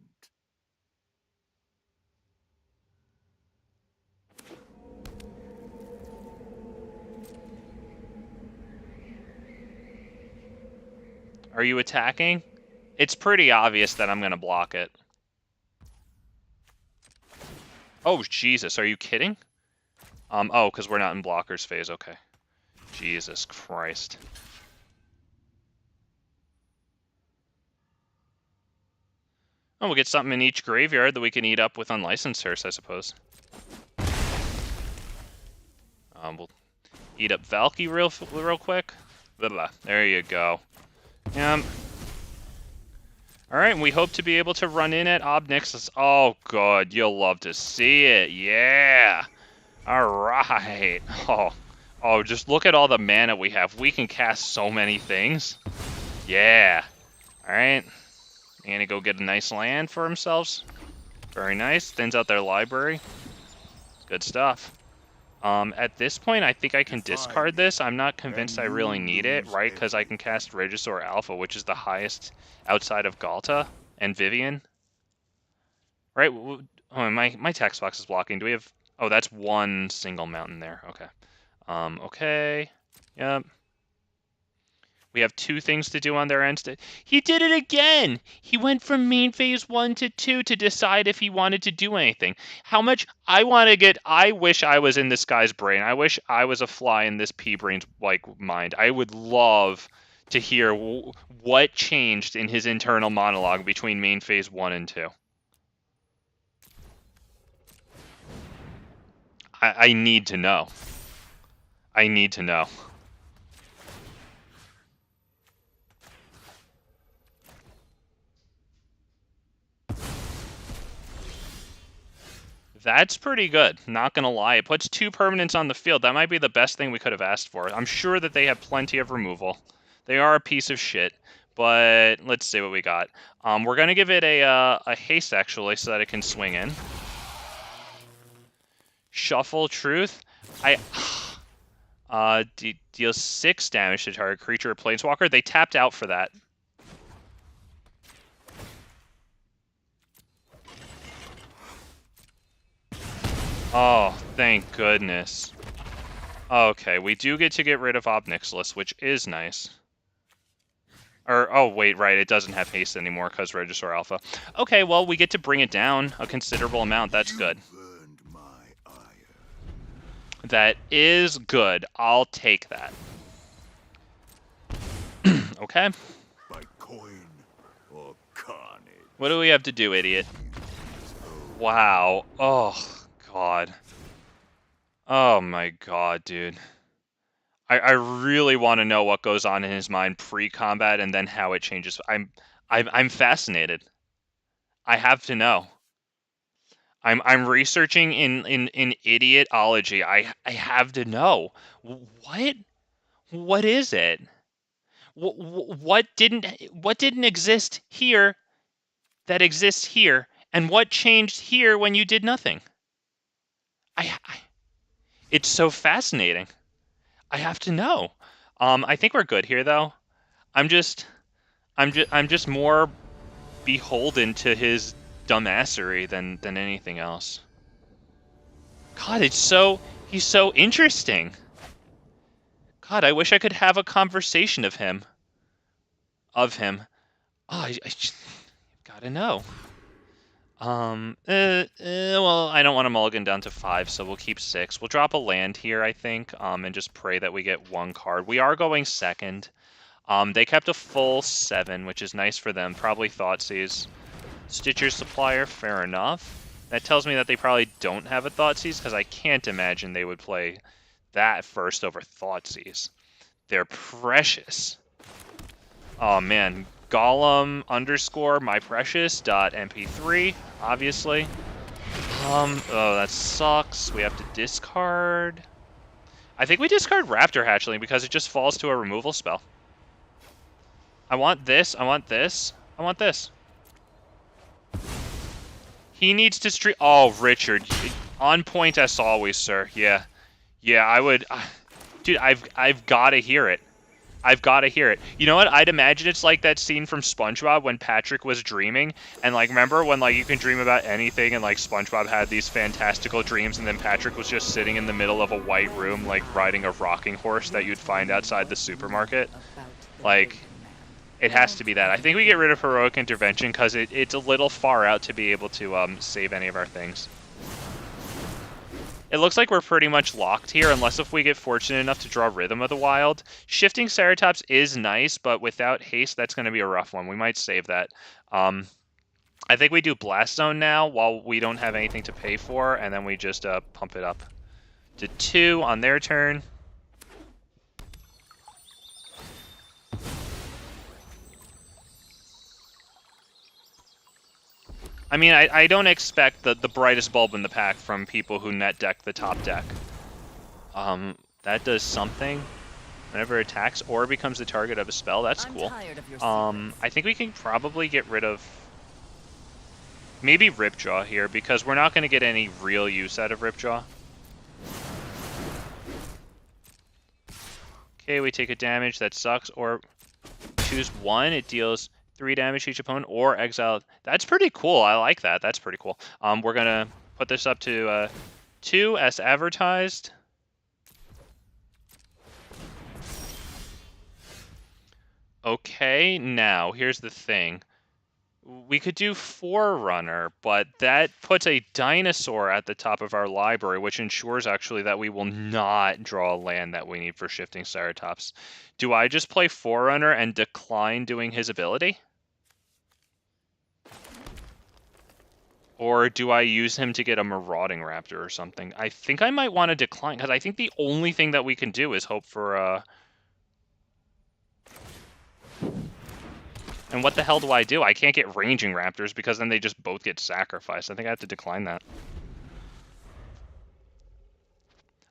Are you attacking? It's pretty obvious that I'm gonna block it. Oh, Jesus, are you kidding? Oh, because we're not in blockers phase, okay. Jesus Christ. Oh, we'll get something in each graveyard that we can eat up with Unlicensed Hearse, I suppose. We'll eat up Valky real quick. Blah, blah. There you go. Alright, we hope to be able to run in at Obnix. Oh, good. You'll love to see it. Yeah. Alright. Oh, just look at all the mana we have. We can cast so many things. Yeah. Alright. They're gonna go get a nice land for themselves. Very nice. Thins out their library. Good stuff. At this point, I think I can discard this. I'm not convinced I really need it, right? Because I can cast Regisaur Alpha, which is the highest outside of Ghalta and Vivien. Right? Oh, my text box is blocking. Do we have... Oh, that's one single mountain there. Okay. Okay. Yep. We have 2 things to do on their end. He did it again! He went from main phase 1 to 2 to decide if he wanted to do anything. How much I want to get... I wish I was in this guy's brain. I wish I was a fly in this pea-brain's, mind. I would love to hear what changed in his internal monologue between main phase 1 and 2. I need to know. I need to know. That's pretty good, not gonna lie. It puts 2 permanents on the field. That might be the best thing we could have asked for. I'm sure that they have plenty of removal. They are a piece of shit, but let's see what we got. We're gonna give it a haste, actually, so that it can swing in. Shuffle Truth. Deals 6 damage to target creature or planeswalker. They tapped out for that. Oh, thank goodness. Okay, we do get to get rid of Obnixilus, which is nice. Oh, wait, right, it doesn't have haste anymore because Regisaur Alpha. Okay, well, we get to bring it down a considerable amount. That's good. That is good. I'll take that. Okay. By coin or carnage. What do we have to do, idiot? Wow. Oh, God. Oh, my God, dude. I really want to know what goes on in his mind pre-combat and then how it changes. I'm fascinated. I have to know. I'm researching in idiotology. I have to know. What is it? What didn't exist here that exists here, and what changed here when you did nothing? It's so fascinating. I have to know. I think we're good here though. I'm just more beholden to his dumbassery than anything else. God, he's so interesting. God, I wish I could have a conversation of him. Oh, I just gotta know. Well, I don't want to mulligan down to 5, so we'll keep 6. We'll drop a land here, I think, and just pray that we get 1 card. We are going second. They kept a full 7, which is nice for them. Probably Thoughtseize. Stitcher's Supplier, fair enough. That tells me that they probably don't have a Thoughtseize, because I can't imagine they would play that first over Thoughtseize. They're precious. Oh, man. Golem _ my precious .mp3, obviously. Oh, that sucks. We have to discard. I think we discard Raptor Hatchling because it just falls to a removal spell. I want this. I want this. I want this. He needs to stream. Oh, Richard, on point as always, sir. Yeah, I would. Dude, I've got to hear it. I've got to hear it. You know what? I'd imagine it's like that scene from SpongeBob when Patrick was dreaming. And, like, remember when, like, you can dream about anything and, like, SpongeBob had these fantastical dreams and then Patrick was just sitting in the middle of a white room, like, riding a rocking horse that you'd find outside the supermarket? Like, it has to be that. I think we get rid of Heroic Intervention because it's a little far out to be able to save any of our things. It looks like we're pretty much locked here, unless if we get fortunate enough to draw Rhythm of the Wild. Shifting Ceratops is nice, but without haste, that's going to be a rough one. We might save that. I think we do Blast Zone now while we don't have anything to pay for, and then we just pump it up to 2 on their turn. I mean, I don't expect the brightest bulb in the pack from people who net deck the top deck. That does something. Whenever it attacks or becomes the target of a spell, that's cool. I think we can probably get rid of maybe Ripjaw here, because we're not going to get any real use out of Ripjaw. Okay, we take a damage, that sucks, or choose 1, it deals 3 damage to each opponent, or exile. That's pretty cool. I like that. That's pretty cool. We're gonna put this up to 2 as advertised. Okay, now here's the thing. We could do Forerunner, but that puts a Dinosaur at the top of our library, which ensures actually that we will not draw a land that we need for Shifting Ceratops. Do I just play Forerunner and decline doing his ability? Or do I use him to get a Marauding Raptor or something? I think I might want to decline, because I think the only thing that we can do is hope for... And what the hell do I do? I can't get Ranging Raptors, because then they just both get sacrificed. I think I have to decline that.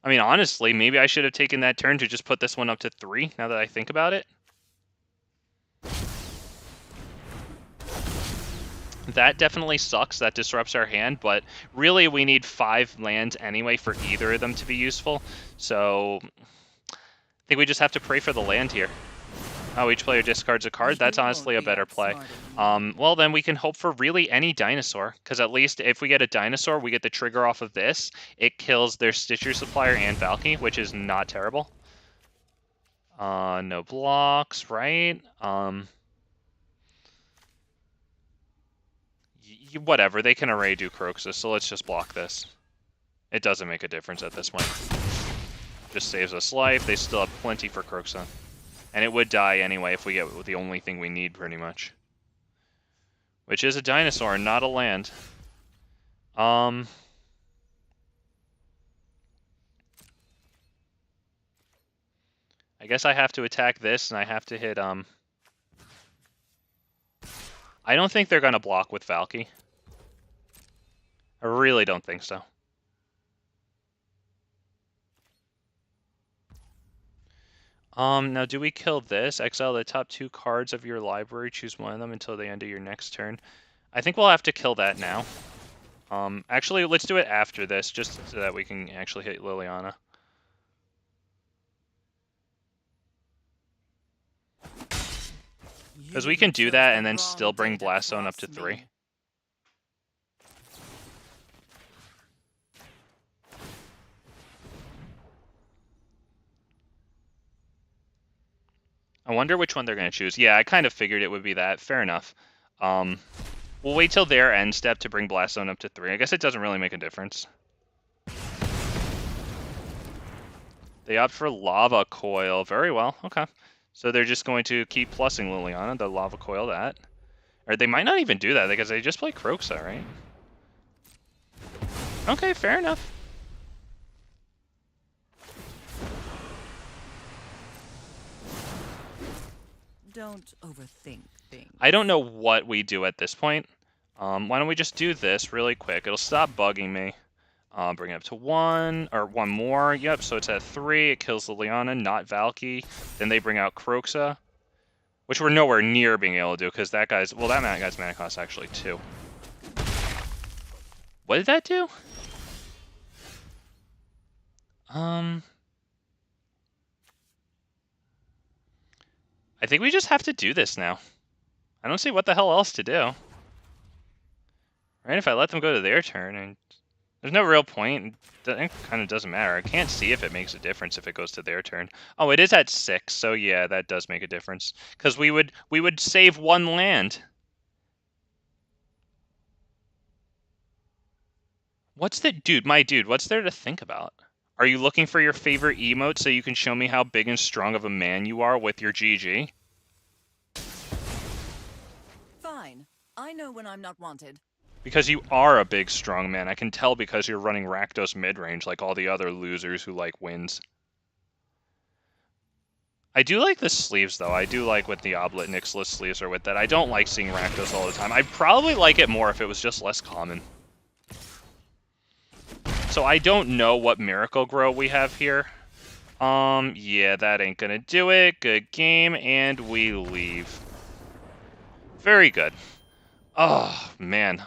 I mean, honestly, maybe I should have taken that turn to just put this one up to 3, now that I think about it. That definitely sucks. That disrupts our hand, but really we need 5 lands anyway for either of them to be useful. So I think we just have to pray for the land here. Oh, each player discards a card. That's honestly a better play. Well, then we can hope for really any dinosaur, because at least if we get a dinosaur, we get the trigger off of this. It kills their Stitcher Supplier and Valky, which is not terrible. No blocks, right? Whatever, they can already do Croxus, so let's just block this. It doesn't make a difference at this point. Just saves us life. They still have plenty for Kroxa. And it would die anyway if we get the only thing we need, pretty much. Which is a dinosaur, not a land. I guess I have to attack this, and I have to hit, I don't think they're going to block with Valky. I really don't think so. Now do we kill this? Exile the top 2 cards of your library, choose one of them until the end of your next turn. I think we'll have to kill that now. Actually, let's do it after this, just so that we can actually hit Liliana. Because we can do that and then still bring Blast Zone up to 3. I wonder which one they're going to choose. Yeah, I kind of figured it would be that. Fair enough. We'll wait till their end step to bring Blast Zone up to 3. I guess it doesn't really make a difference. They opt for Lava Coil. Very well. Okay. So they're just going to keep plussing Liliana, the Lava Coil that. Or they might not even do that because they just play Kroxa, right? Okay, fair enough. Don't overthink things. I don't know what we do at this point. Why don't we just do this really quick? It'll stop bugging me. Bring it up to 1, or 1 more. Yep, so it's at 3. It kills Liliana, not Valky. Then they bring out Kroxa, which we're nowhere near being able to do because that guy's, well, that guy's mana cost actually 2. What did that do? I think we just have to do this now. I don't see what the hell else to do. Right, if I let them go to their turn, and there's no real point. It kind of doesn't matter. I can't see if it makes a difference if it goes to their turn. Oh, it is at 6, so yeah, that does make a difference. Because we would save 1 land. What's the dude, my dude? What's there to think about? Are you looking for your favorite emote so you can show me how big and strong of a man you are with your GG? Fine. I know when I'm not wanted. Because you are a big, strong man. I can tell because you're running Rakdos midrange like all the other losers who like wins. I do like the sleeves, though. I do like what the Oblit Nixless sleeves are with that. I don't like seeing Rakdos all the time. I'd probably like it more if it was just less common. So I don't know what Miracle Grow we have here. Yeah, that ain't gonna do it. Good game, and we leave. Very good. Oh, man.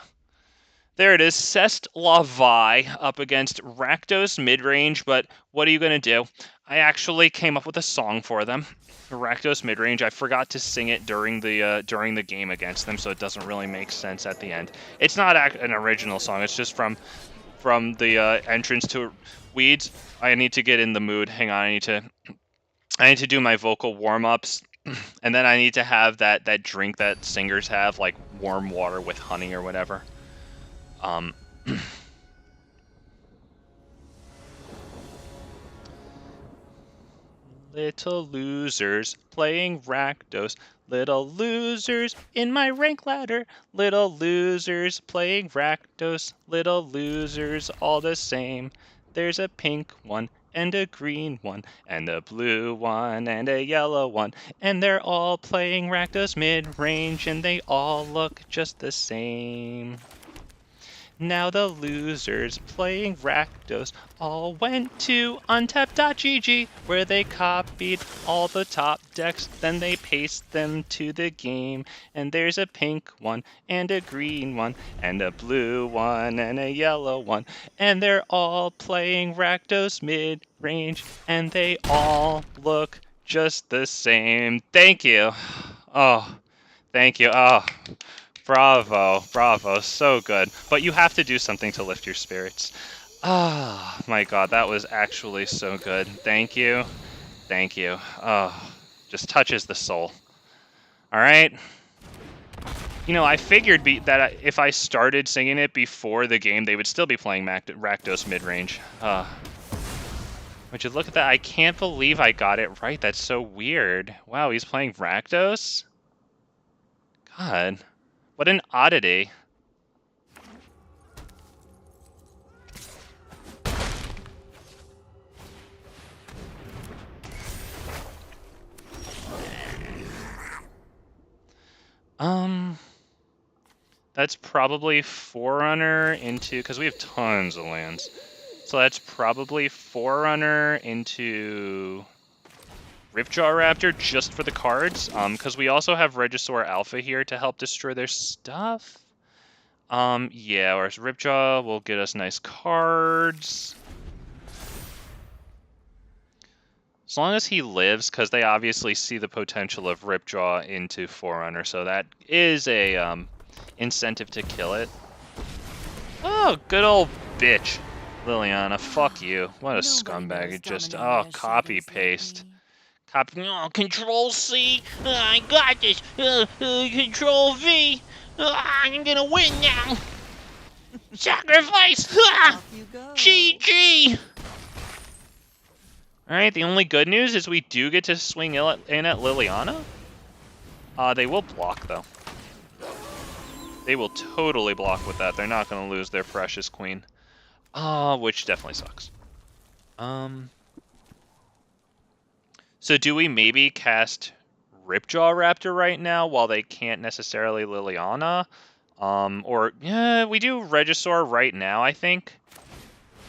There it is, Cest Lavai up against Rakdos midrange, but what are you going to do? I actually came up with a song for them. Rakdos midrange. I forgot to sing it during the game against them, so it doesn't really make sense at the end. It's not an original song. It's just from the entrance to Weeds. I need to get in the mood. Hang on, I need to do my vocal warm-ups, and then I need to have that drink that singers have, like warm water with honey or whatever. Little losers playing Rakdos, little losers in my rank ladder, little losers playing Rakdos, little losers all the same. There's a pink one and a green one and a blue one and a yellow one, and they're all playing Rakdos mid-range and they all look just the same. Now the losers playing Rakdos all went to untap.gg where they copied all the top decks, then they pasted them to the game, and there's a pink one and a green one and a blue one and a yellow one, and they're all playing Rakdos mid-range and they all look just the same. Thank you. Oh, thank you. Oh. Bravo, bravo, so good. But you have to do something to lift your spirits. Ah, my God, that was actually so good. Thank you, thank you. Oh, just touches the soul. All right. You know, I figured that if I started singing it before the game, they would still be playing Rakdos midrange. Would you look at that? I can't believe I got it right. That's so weird. Wow, he's playing Rakdos? God, what an oddity. That's probably Forerunner into, because we have tons of lands. So that's probably Forerunner into Ripjaw Raptor just for the cards. Because we also have Regisaur Alpha here to help destroy their stuff. Yeah, or Ripjaw will get us nice cards. As long as he lives, because they obviously see the potential of Ripjaw into Forerunner, so that is a incentive to kill it. Oh, good old bitch, Liliana. Fuck you. What a scumbag. It just, oh, copy paste. Copy, oh, Control C. I got this. Control V. I'm gonna win now. Sacrifice. Off you go. GG. Alright, the only good news is we do get to swing in at Liliana. They will block, though. They will totally block with that. They're not going to lose their precious queen. Which definitely sucks. So do we maybe cast Ripjaw Raptor right now while they can't necessarily Liliana? Or, yeah, we do Regisaur right now, I think.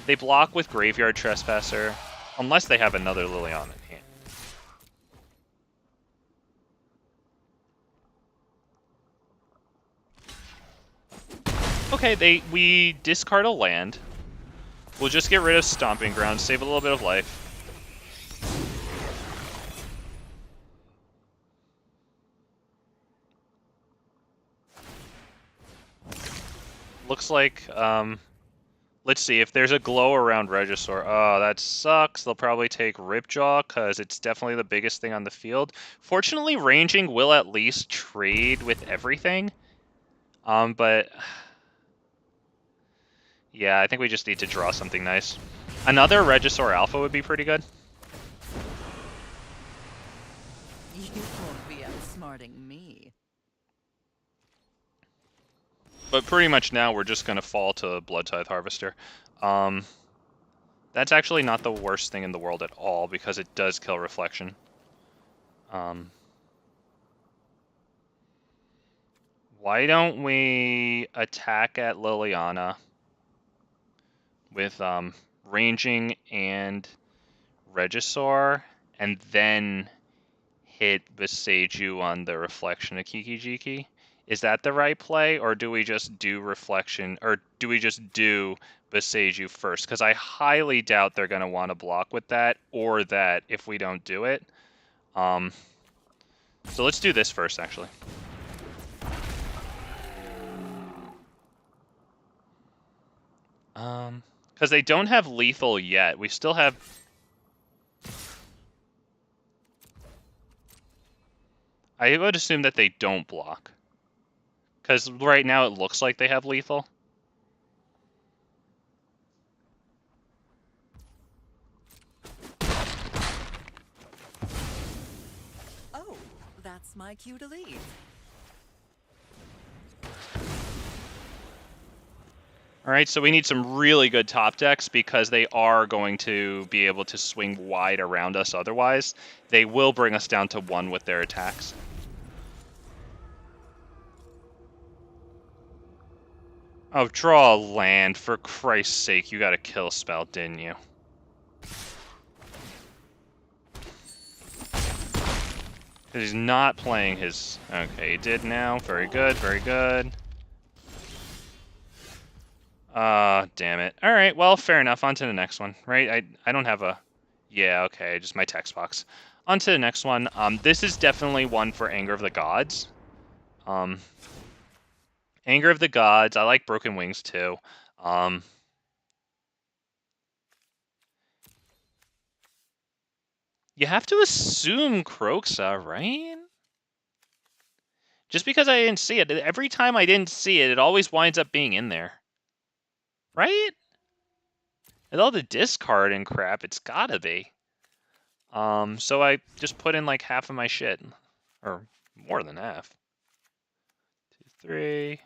They block with Graveyard Trespasser, unless they have another Liliana in hand. Okay, we discard a land. We'll just get rid of Stomping Ground, save a little bit of life. Looks like, let's see, if there's a glow around Regisaur. Oh, that sucks. They'll probably take Ripjaw, because it's definitely the biggest thing on the field. Fortunately, Ranging will at least trade with everything. But... yeah, I think we just need to draw something nice. Another Regisaur Alpha would be pretty good. You won't be outsmarting me. But pretty much now we're just going to fall to Blood Tithe Harvester. That's actually not the worst thing in the world at all, because it does kill Reflection. Why don't we attack at Liliana with Ranging and Regisaur, and then hit Boseiju on the Reflection of Kiki-Jiki? Is that the right play, or do we just do Reflection, or do we just do Boseiju first? Because I highly doubt they're going to want to block with that, or that if we don't do it. So let's do this first, actually. Because they don't have lethal yet. We still have... I would assume that they don't block. Because right now it looks like they have lethal. Oh, that's my cue to leave. Alright, so we need some really good top decks because they are going to be able to swing wide around us otherwise. They will bring us down to 1 with their attacks. Oh, draw a land. For Christ's sake, you got a kill spell, didn't you? He's not playing his... Okay, he did now. Very good, very good. Damn it. Alright, well, fair enough. On to the next one, right? I don't have a... Yeah, okay, just my text box. On to the next one. This is definitely one for Anger of the Gods. Anger of the Gods. I like Broken Wings, too. You have to assume Kroxa, right? Just because I didn't see it. Every time I didn't see it, it always winds up being in there. Right? With all the discard and crap, it's gotta be. So I just put in like half of my shit. Or more than half. 2, 3.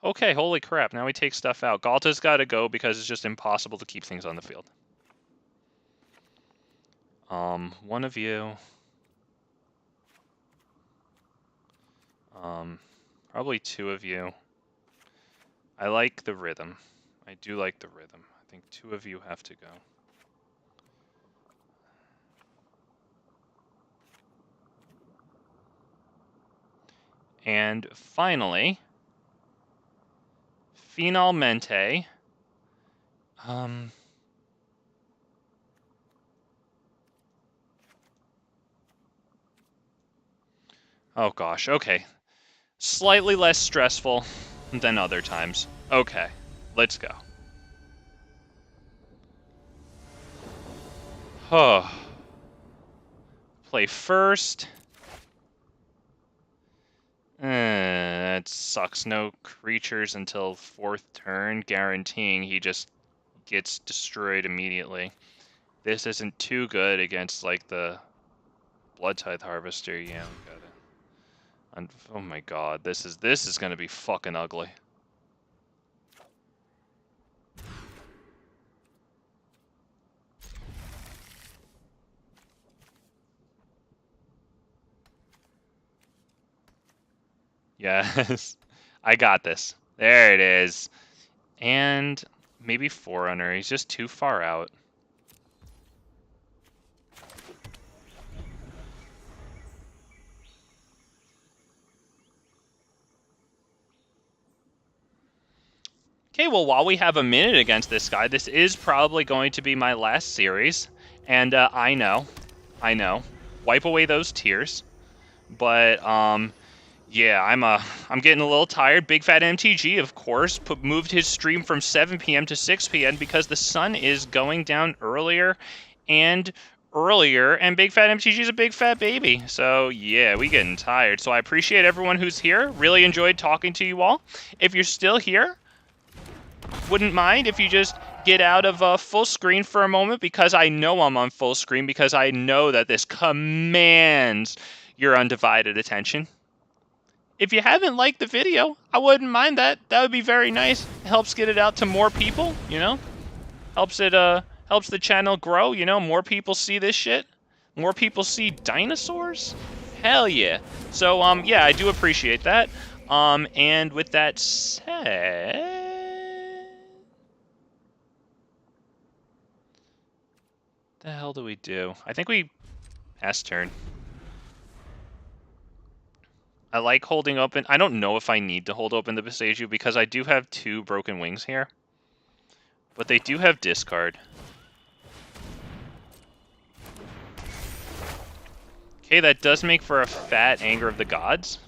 Okay, holy crap, now we take stuff out. Ghalta's gotta go because it's just impossible to keep things on the field. One of you. Probably 2 of you. I like the rhythm. I do like the rhythm. I think 2 of you have to go. And finally, finalmente, oh gosh, okay. Slightly less stressful than other times. Okay, let's go. Oh. Play first. That sucks. No creatures until 4th turn, guaranteeing he just gets destroyed immediately. This isn't too good against, like, the Blood Tithe Harvester. Yeah, we got it. And, oh my god, this is gonna be fucking ugly. Yes, I got this. There it is. And maybe Forerunner. He's just too far out. Okay, well, while we have a minute against this guy, this is probably going to be my last series. And I know. Wipe away those tears. But, yeah, I'm getting a little tired. Big Fat MTG, of course, moved his stream from 7 p.m. to 6 p.m. because the sun is going down earlier and earlier, and Big Fat MTG is a big fat baby. So, yeah, we getting tired. So I appreciate everyone who's here. Really enjoyed talking to you all. If you're still here, wouldn't mind if you just get out of full screen for a moment, because I know I'm on full screen, because I know that this commands your undivided attention. If you haven't liked the video, I wouldn't mind that. That would be very nice. It helps get it out to more people, you know? Helps the channel grow, you know? More people see this shit. More people see dinosaurs. Hell yeah. So, yeah, I do appreciate that. And with that said... the hell do we do? I think we pass turn. I like holding open. I don't know if I need to hold open the Boseiju because I do have 2 broken wings here. But they do have discard. Okay, that does make for a fat Anger of the Gods.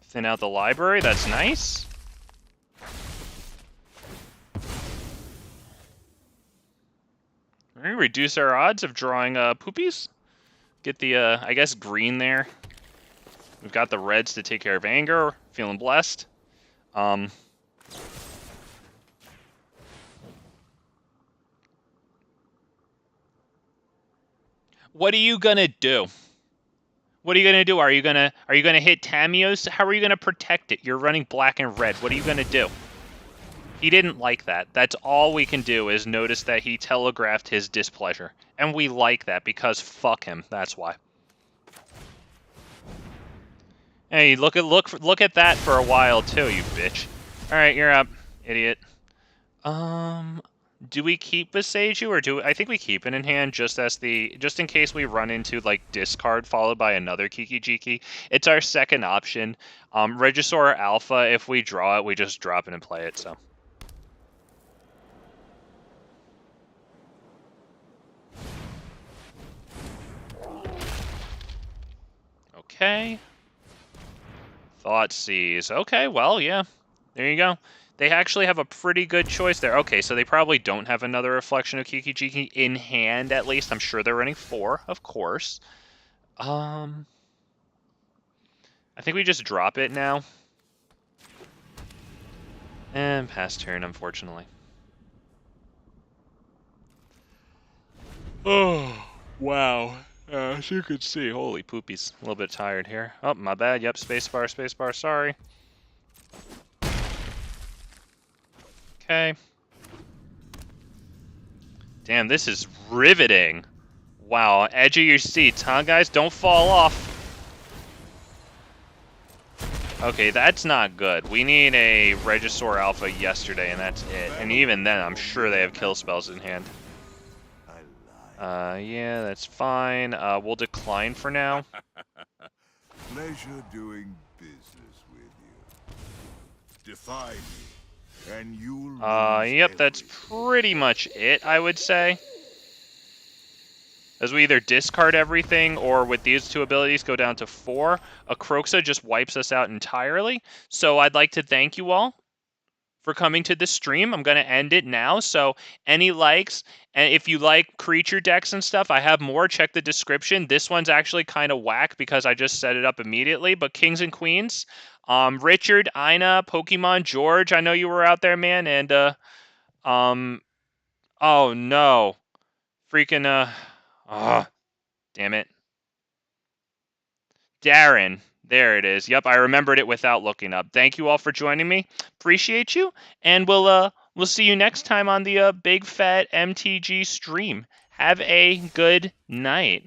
Thin out the library, that's nice. We're gonna reduce our odds of drawing poopies. Get the, I guess, green there. We've got the reds to take care of Anger. Feeling blessed. What are you gonna do? What are you gonna do? Are you gonna hit Tamiyo's? How are you gonna protect it? You're running black and red. What are you gonna do? He didn't like that. That's all we can do is notice that he telegraphed his displeasure. And we like that because fuck him. That's why. Hey, look at that for a while too, you bitch. Alright, you're up, idiot. Do we keep Boseiju or I think we keep it in hand just in case we run into like discard followed by another Kiki Jiki. It's our second option. Regisaur Alpha, if we draw it, we just drop it and play it, so. Okay. Thoughtseize. Okay, well, yeah. There you go. They actually have a pretty good choice there. Okay, so they probably don't have another Reflection of Kiki-Jiki in hand, at least. I'm sure they're running 4, of course. I think we just drop it now. And pass turn, unfortunately. Oh, wow. As you could see, holy poopies. A little bit tired here. Oh, my bad. Yep, spacebar, sorry. Okay. Damn, this is riveting. Wow, edge of your seats, huh, guys? Don't fall off. Okay, that's not good. We need a Regisaur Alpha yesterday, and that's it. And even then, I'm sure they have kill spells in hand. Yeah, that's fine. We'll decline for now. Pleasure doing business with you. Defy me, and you'll lose Yep, that's everything. pretty much it, I would say. As we either discard everything, or with these 2 abilities go down to 4. A Kroxa just wipes us out entirely. So I'd like to thank you all for coming to this stream. I'm going to end it now. So any likes, and if you like creature decks and stuff, I have more. Check the description. This one's actually kind of whack because I just set it up immediately. But Kings and Queens, Richard, Ina, Pokemon, George, I know you were out there, man. And, oh no. Freaking, damn it. Darren. There it is. Yep, I remembered it without looking up. Thank you all for joining me. Appreciate you. And we'll see you next time on the Big Fat MTG stream. Have a good night.